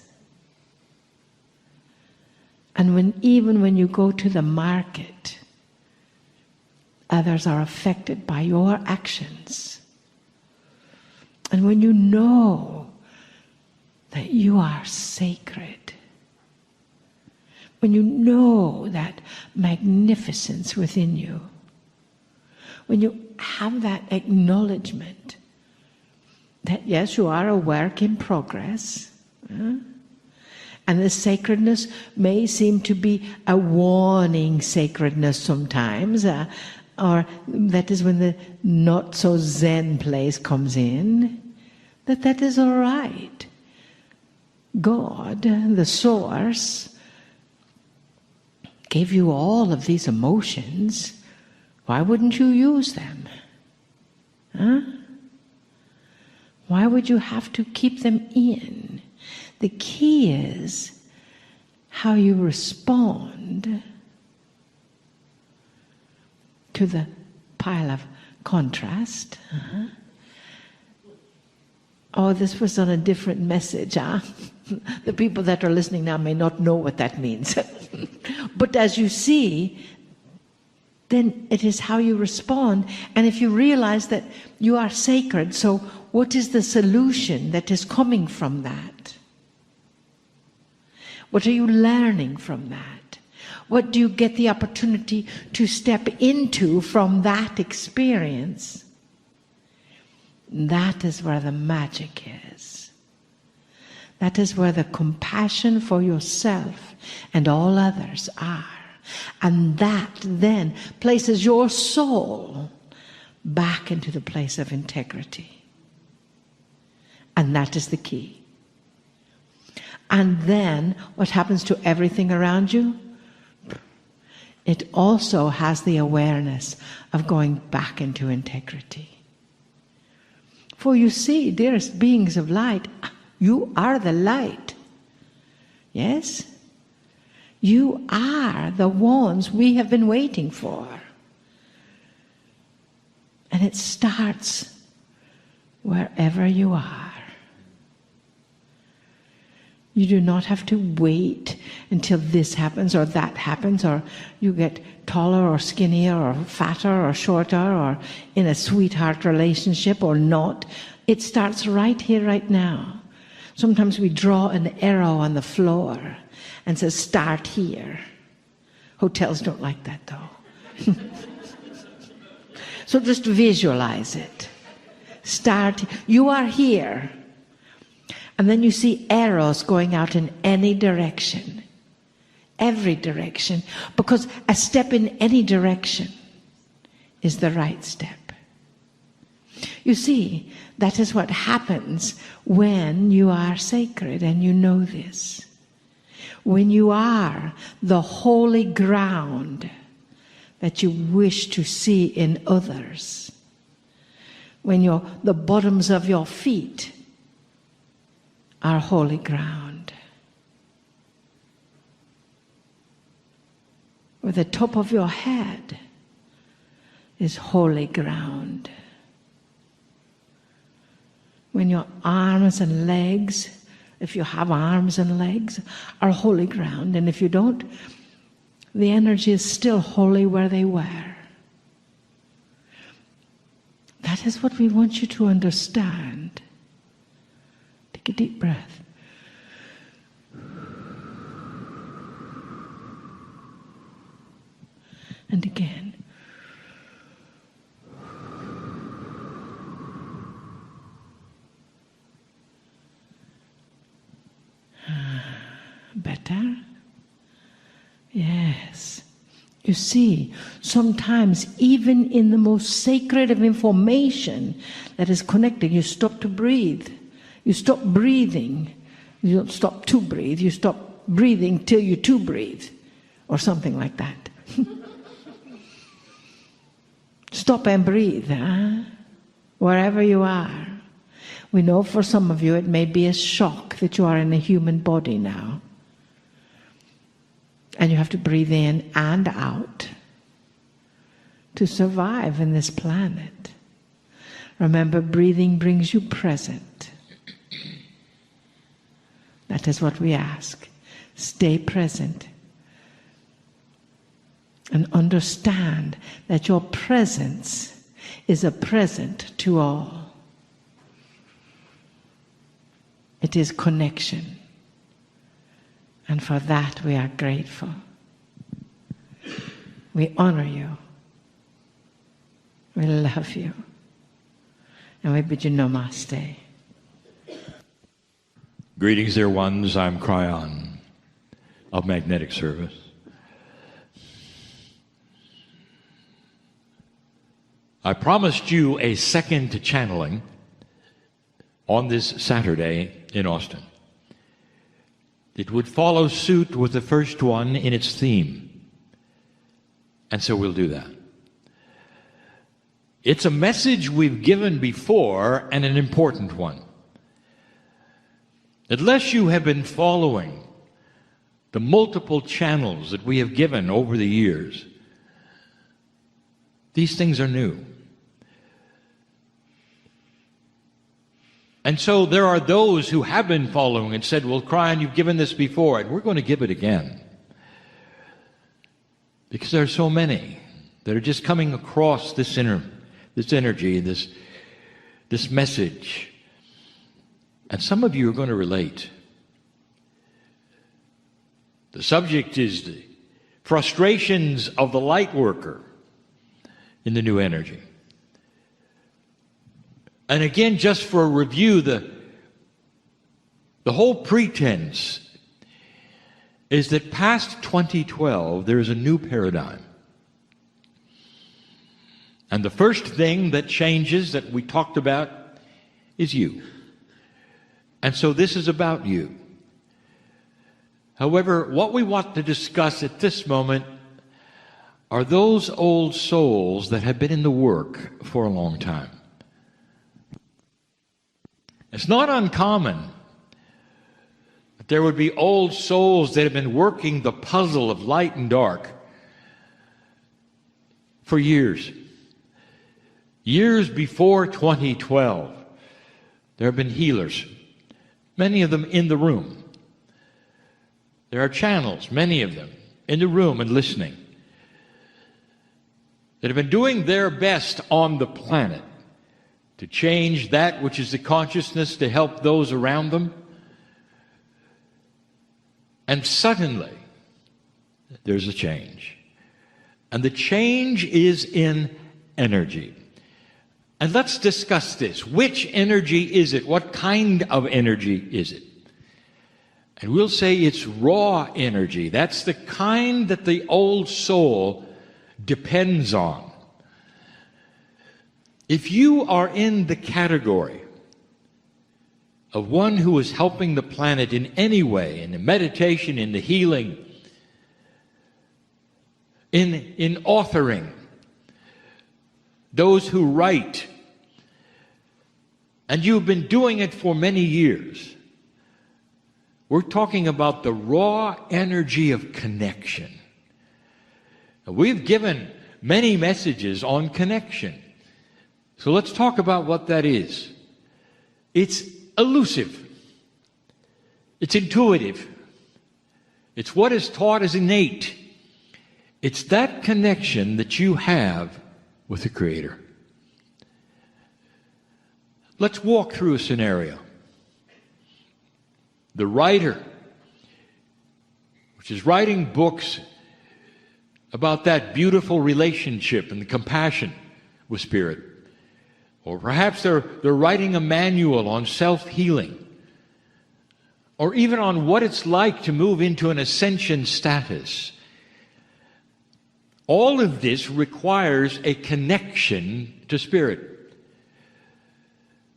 Speaker 4: And even when you go to the market, others are affected by your actions. And when you know that you are sacred, when you know that magnificence within you, when you have that acknowledgement that yes, you are a work in progress, and the sacredness may seem to be a warning sacredness sometimes, or that is when the not so Zen place comes in, that is all right. God, the source, gave you all of these emotions. Why wouldn't you use them? Why would you have to keep them in? The key is how you respond to the pile of contrast. Oh, this was on a different message. The people that are listening now may not know what that means. But as you see, then it is how you respond. And if you realize that you are sacred, so what is the solution that is coming from that? What are you learning from that? What do you get the opportunity to step into from that experience? That is where the magic is. That is where the compassion for yourself and all others are. And that then places your soul back into the place of integrity. And that is the key. And then what happens to everything around you? It also has the awareness of going back into integrity. For you see, dearest beings of light, you are the light. Yes? You are the ones we have been waiting for. And And it starts wherever you are. You do not have to wait until this happens or that happens, or you get taller or skinnier or fatter or shorter or in a sweetheart relationship or not. It starts right here, right now. Sometimes we draw an arrow on the floor and says, start here. Hotels don't like that though. So just visualize it. Start. You are here. And then you see arrows going out in any direction. Every direction. Because a step in any direction is the right step. You see, that is what happens when you are sacred, and you know this. When you are the holy ground that you wish to see in others. When the bottoms of your feet are holy ground. Where the top of your head is holy ground. When your arms and legs, if you have arms and legs, are holy ground, and if you don't, the energy is still holy where they were. That is what we want you to understand. Take a deep breath. And again. Better? Yes. You see, sometimes even in the most sacred of information that is connected, you stop to breathe. You stop breathing. You don't stop to breathe. You stop breathing till you to breathe. Or something like that. Stop and breathe, huh? Wherever you are. We know for some of you it may be a shock that you are in a human body now. And you have to breathe in and out to survive in this planet. Remember, breathing brings you present. That is what we ask. Stay present. And understand that your presence is a present to all. It is connection. And for that we are grateful. We honor you. We love you. And we bid you namaste.
Speaker 1: Greetings, dear ones. I'm Kryon of Magnetic Service. I promised you a second channeling on this Saturday in Austin. It would follow suit with the first one in its theme. And so we'll do that. It's a message we've given before, and an important one. Unless you have been following the multiple channels that we have given over the years, these things are new. And so there are those who have been following and said, well, Kryon, you've given this before, and we're going to give it again. Because there are so many that are just coming across this energy, this message. And some of you are going to relate. The subject is the frustrations of the light worker in the new energy. And again, just for a review, the whole pretense is that past 2012, there is a new paradigm. And the first thing that changes that we talked about is you. And so this is about you. However, what we want to discuss at this moment are those old souls that have been in the work for a long time. It's not uncommon that there would be old souls that have been working the puzzle of light and dark for years. Years before 2012, there have been healers, many of them in the room. There are channels, many of them, in the room and listening, that have been doing their best on the planet to change that which is the consciousness to help those around them. And suddenly, there's a change. And the change is in energy. And let's discuss this. Which energy is it? What kind of energy is it? And we'll say it's raw energy. That's the kind that the old soul depends on. If you are in the category of one who is helping the planet in any way, in the meditation, in the healing, in authoring, those who write, and you've been doing it for many years, we're talking about the raw energy of connection. We've given many messages on connection. So let's talk about what that is. It's elusive. It's intuitive. It's what is taught as innate. It's that connection that you have with the Creator. Let's walk through a scenario. The writer, which is writing books about that beautiful relationship and the compassion with Spirit. Or perhaps they're writing a manual on self-healing. Or even on what it's like to move into an ascension status. All of this requires a connection to Spirit.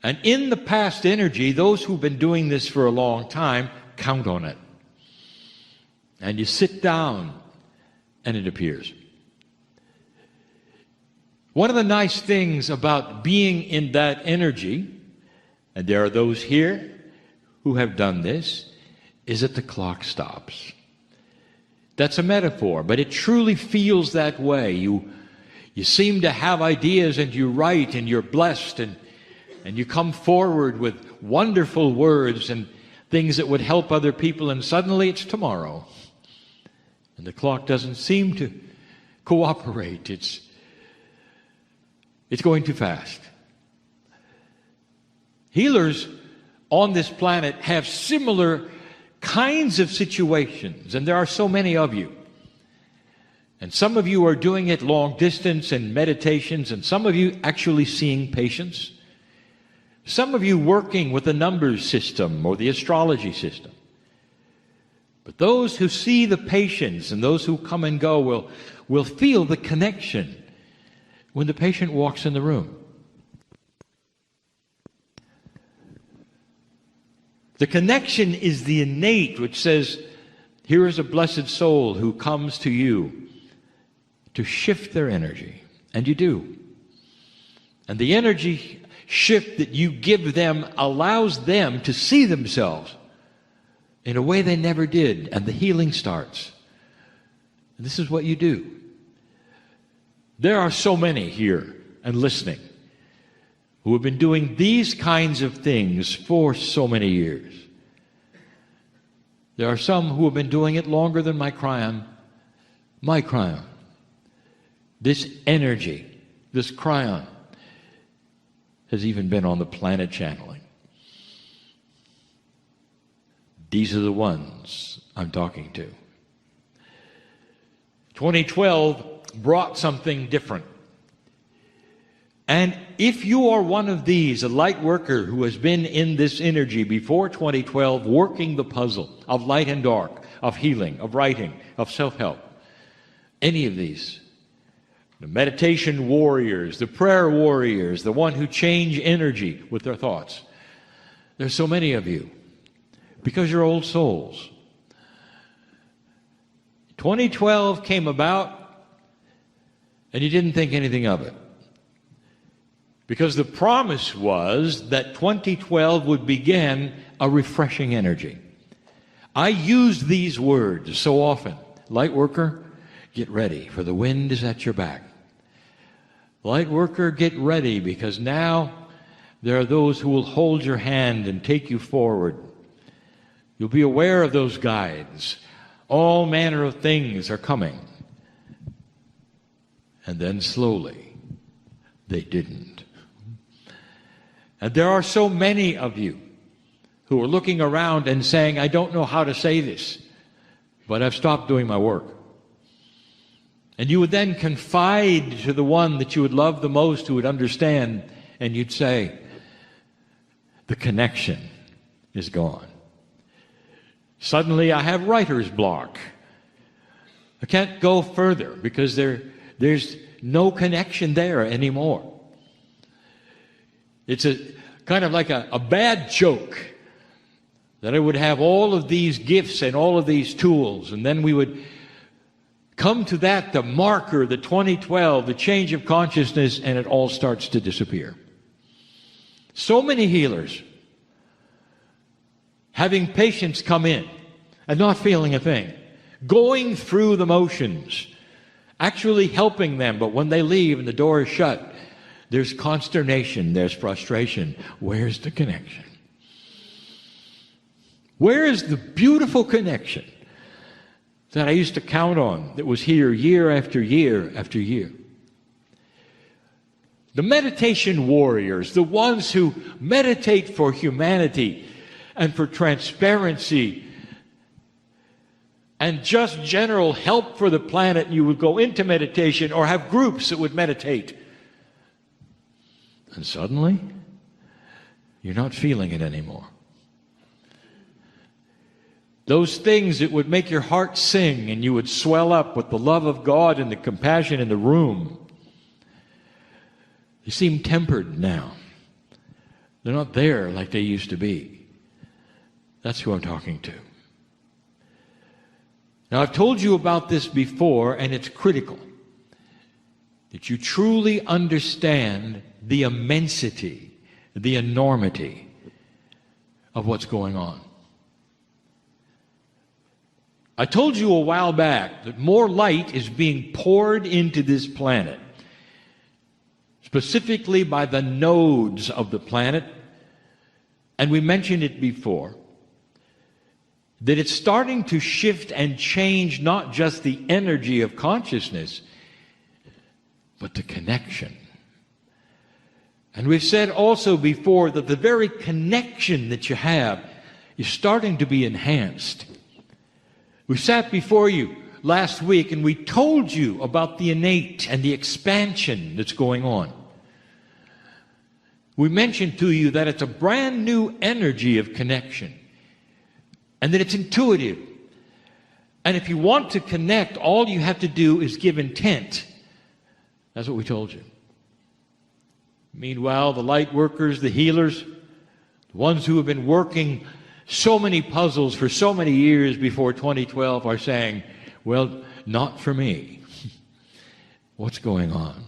Speaker 1: And in the past energy, those who've been doing this for a long time count on it. And you sit down and it appears. One of the nice things about being in that energy, and there are those here who have done this, is that the clock stops. That's a metaphor, but it truly feels that way. You seem to have ideas and you write and you're blessed and you come forward with wonderful words and things that would help other people, and suddenly it's tomorrow. And the clock doesn't seem to cooperate. It's going too fast. Healers on this planet have similar kinds of situations, and there are so many of you. And some of you are doing it long distance and meditations, and some of you actually seeing patients. Some of you working with the numbers system or the astrology system. But those who see the patients and those who come and go will feel the connection when the patient walks in the room. The connection is the innate, which says, here is a blessed soul who comes to you to shift their energy. And you do. And the energy shift that you give them allows them to see themselves in a way they never did, and the healing starts. And this is what you do. There are so many here and listening who have been doing these kinds of things for so many years. There are some who have been doing it longer than my Kryon. My Kryon. This energy, this Kryon, has even been on the planet channeling. These are the ones I'm talking to. 2012 brought something different. And if you are one of these, a light worker who has been in this energy before 2012, working the puzzle of light and dark, of healing, of writing, of self-help, any of these, the meditation warriors, the prayer warriors, the one who change energy with their thoughts, there's so many of you because you're old souls. 2012 came about and you didn't think anything of it. Because the promise was that 2012 would begin a refreshing energy. I use these words so often. Light worker, get ready, for the wind is at your back. Light worker, get ready, because now there are those who will hold your hand and take you forward. You'll be aware of those guides. All manner of things are coming. And then slowly, they didn't. And there are so many of you who are looking around and saying, I don't know how to say this, but I've stopped doing my work. And you would then confide to the one that you would love the most, who would understand, and you'd say, the connection is gone. Suddenly I have writer's block. I can't go further because there's no connection there anymore. It's a kind of like a bad joke that I would have all of these gifts and all of these tools, and then we would come to that, the marker, the 2012, the change of consciousness, and it all starts to disappear. So many healers having patients come in and not feeling a thing, going through the motions, actually helping them, but when they leave and the door is shut, there's consternation, there's frustration. Where's the connection? Where is the beautiful connection that I used to count on, that was here year after year after year? The meditation warriors, the ones who meditate for humanity and for transparency and just general help for the planet, you would go into meditation or have groups that would meditate. And suddenly, you're not feeling it anymore. Those things that would make your heart sing and you would swell up with the love of God and the compassion in the room, they seem tempered now. They're not there like they used to be. That's who I'm talking to. Now, I've told you about this before, and it's critical that you truly understand the immensity, the enormity of what's going on. I told you a while back that more light is being poured into this planet, specifically by the nodes of the planet, and we mentioned it before, that it's starting to shift and change not just the energy of consciousness, but the connection. And we've said also before that the very connection that you have is starting to be enhanced. We sat before you last week and we told you about the innate and the expansion that's going on. We mentioned to you that it's a brand new energy of connection and that it's intuitive. And if you want to connect, all you have to do is give intent. That's what we told you. Meanwhile, the light workers, the healers, the ones who have been working so many puzzles for so many years before 2012 are saying, well, not for me. What's going on?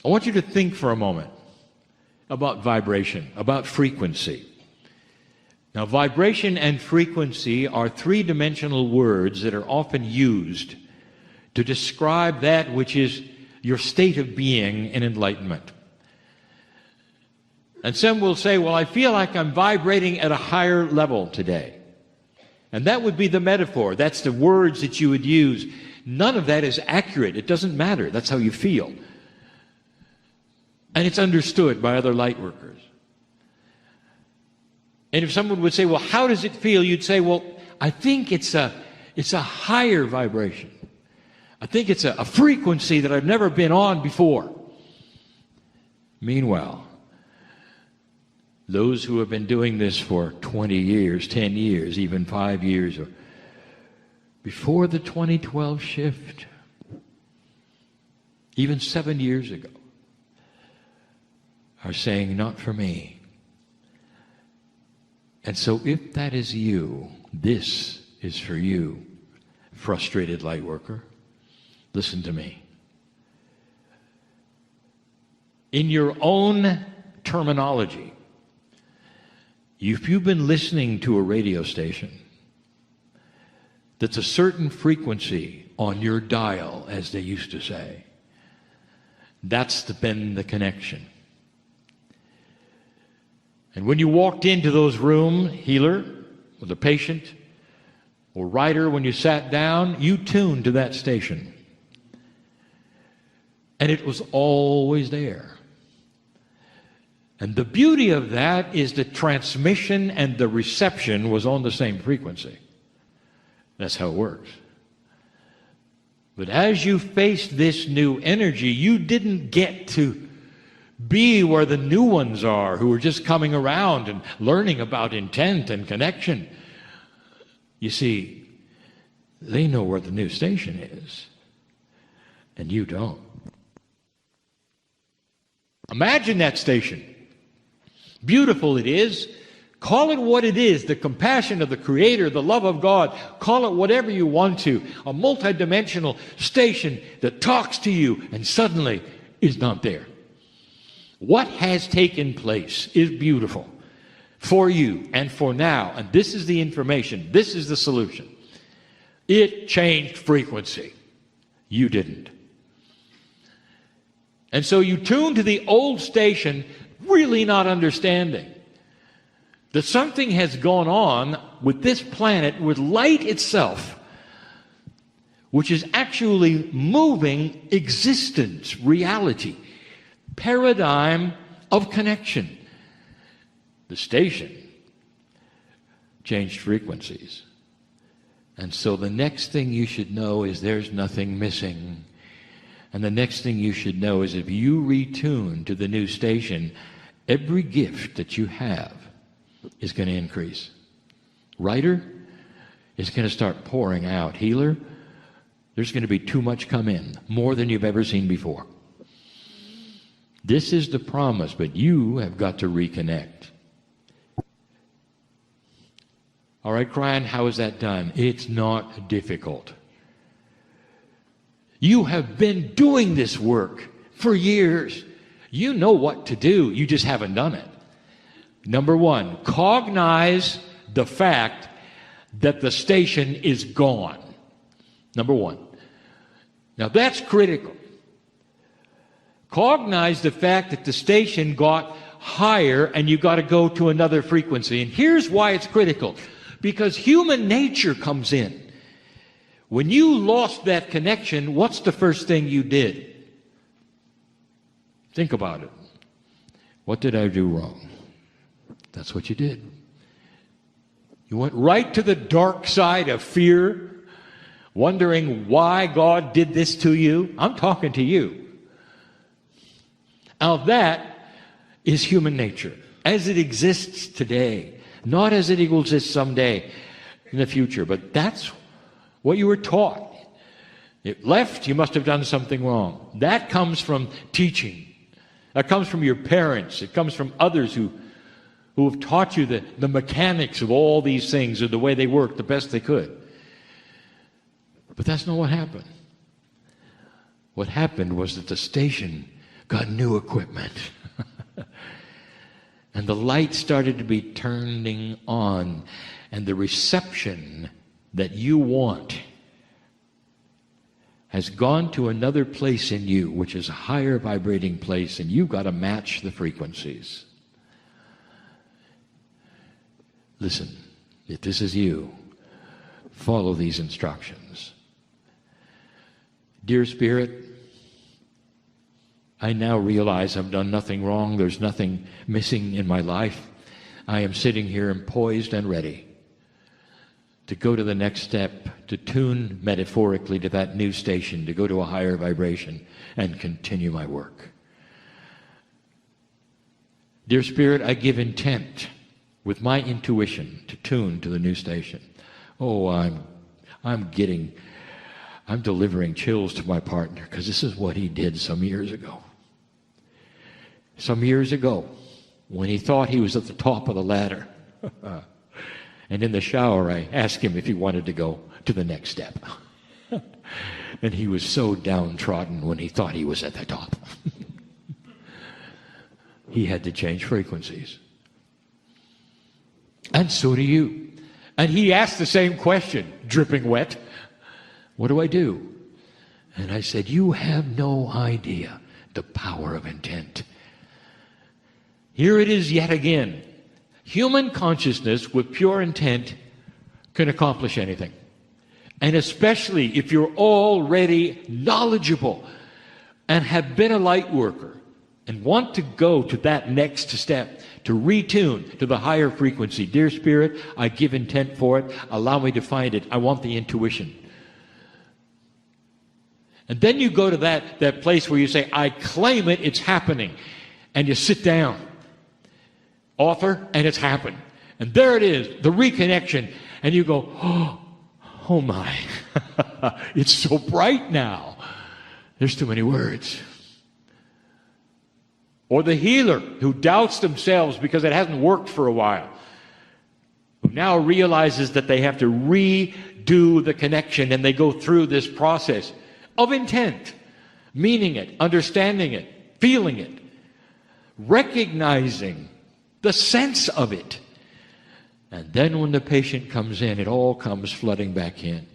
Speaker 1: I want you to think for a moment about vibration, about frequency. Now, vibration and frequency are three-dimensional words that are often used to describe that which is your state of being in enlightenment. And some will say, well, I feel like I'm vibrating at a higher level today. And that would be the metaphor. That's the words that you would use. None of that is accurate. It doesn't matter. That's how you feel. And it's understood by other light workers. And if someone would say, well, how does it feel? You'd say, well, I think it's a higher vibration. I think it's a frequency that I've never been on before. Meanwhile, those who have been doing this for 20 years, 10 years, even 5 years, or before the 2012 shift, even 7 years ago, are saying, not for me. And so if that is you, this is for you, frustrated light worker. Listen to me. In your own terminology, if you've been listening to a radio station that's a certain frequency on your dial, as they used to say, That's been the connection. And when you walked into those rooms, healer, or the patient, or writer, when you sat down, you tuned to that station. And it was always there. And the beauty of that is the transmission and the reception was on the same frequency. That's how it works. But as you faced this new energy, you didn't get to be where the new ones are, who are just coming around and learning about intent and connection. You see, they know where the new station is, and you don't. Imagine that station. Beautiful it is. Call it what it is, the compassion of the Creator, the love of God. Call it whatever you want to. A multidimensional station that talks to you and suddenly is not there. What has taken place is beautiful for you and for now. And this is the information. This is the solution. It changed frequency. You didn't. And so you tune to the old station, really not understanding that something has gone on with this planet, with light itself, which is actually moving existence, reality, paradigm of connection. The station changed frequencies. And so the next thing you should know is there's nothing missing. And the next thing you should know is if you retune to the new station, every gift that you have is going to increase. Writer is going to start pouring out. Healer, there's going to be too much come in, more than you've ever seen before. This is the promise, but you have got to reconnect. All right, Kryon, how is that done? It's not difficult. You have been doing this work for years. You know what to do. You just haven't done it. Number one, cognize the fact that the station is gone. Number one. Now that's critical. Cognize the fact that the station got higher and you got to go to another frequency. And here's why it's critical. Because human nature comes in. When you lost that connection, what's the first thing you did? Think about it. What did I do wrong? That's what you did. You went right to the dark side of fear, wondering why God did this to you. I'm talking to you. Now that is human nature, as it exists today, not as it will exist someday in the future, but that's what you were taught. It left, you must have done something wrong. That comes from teaching. That comes from your parents. It comes from others who have taught you the mechanics of all these things and the way they work the best they could. But that's not what happened. What happened was that the station got new equipment. And the light started to be turning on. And the reception that you want has gone to another place in you, which is a higher vibrating place, and you've got to match the frequencies. Listen, if this is you, follow these instructions. Dear Spirit, I now realize I've done nothing wrong. There's nothing missing in my life. I am sitting here and poised and ready to go to the next step, to tune metaphorically to that new station, to go to a higher vibration and continue my work. Dear Spirit, I give intent with my intuition to tune to the new station. Oh, I'm delivering chills to my partner because this is what he did some years ago. Some years ago, when he thought he was at the top of the ladder. And in the shower, I asked him if he wanted to go to the next step. And he was so downtrodden when he thought he was at the top. He had to change frequencies. And so do you. And he asked the same question, dripping wet. What do I do? And I said, you have no idea. The power of intent. Here it is yet again. Human consciousness with pure intent can accomplish anything. And especially if you're already knowledgeable and have been a light worker and want to go to that next step, to retune to the higher frequency. Dear Spirit, I give intent for it. Allow me to find it. I want the intuition. And then you go to that place where you say, I claim it, it's happening. And you sit down. Author, and it's happened. And there it is, the reconnection. And you go, oh my, it's so bright now. There's too many words. Or the healer who doubts themselves because it hasn't worked for a while, who now realizes that they have to redo the connection, and they go through this process of intent, meaning it, understanding it, feeling it, recognizing the sense of it. And then when the patient comes in, it all comes flooding back in.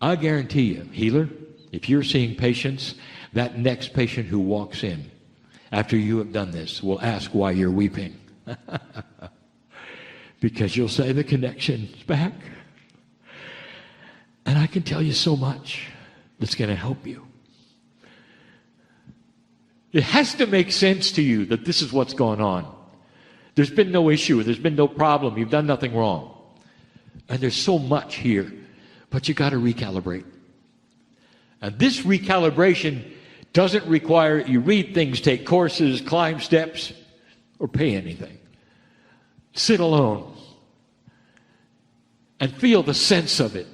Speaker 1: I guarantee you, healer, if you're seeing patients, that next patient who walks in after you have done this will ask why you're weeping. Because you'll say the connection's back. And I can tell you so much that's going to help you. It has to make sense to you that this is what's going on. There's been no issue. There's been no problem. You've done nothing wrong. And there's so much here. But you got to recalibrate. And this recalibration doesn't require you read things, take courses, climb steps, or pay anything. Sit alone and feel the sense of it.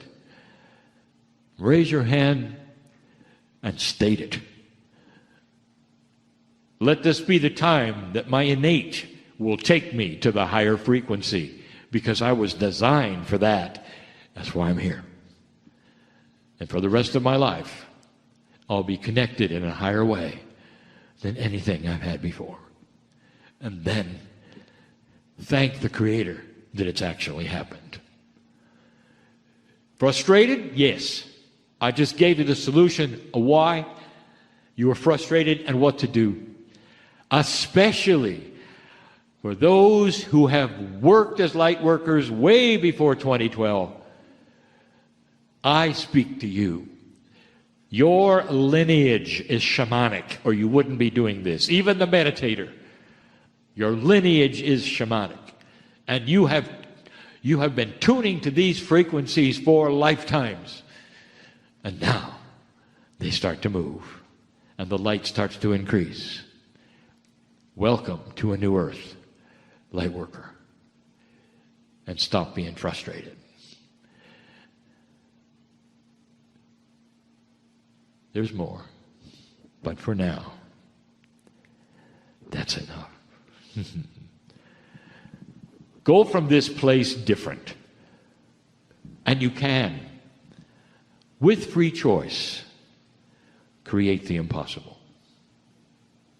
Speaker 1: Raise your hand and state it. Let this be the time that my innate will take me to the higher frequency, because I was designed for that. That's why I'm here. And for the rest of my life, I'll be connected in a higher way than anything I've had before. And then thank the Creator that it's actually happened. Frustrated? Yes. I just gave you the solution of why you were frustrated and what to do. Especially for those who have worked as light workers way before 2012. I speak to you. Your lineage is shamanic, or you wouldn't be doing this. Even the meditator. Your lineage is shamanic. And you have been tuning to these frequencies for lifetimes. And now they start to move. And the light starts to increase. Welcome to a new earth, light worker. And stop being frustrated. There's more. But for now, that's enough. Go from this place different. And you can, with free choice, create the impossible.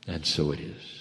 Speaker 1: And so it is.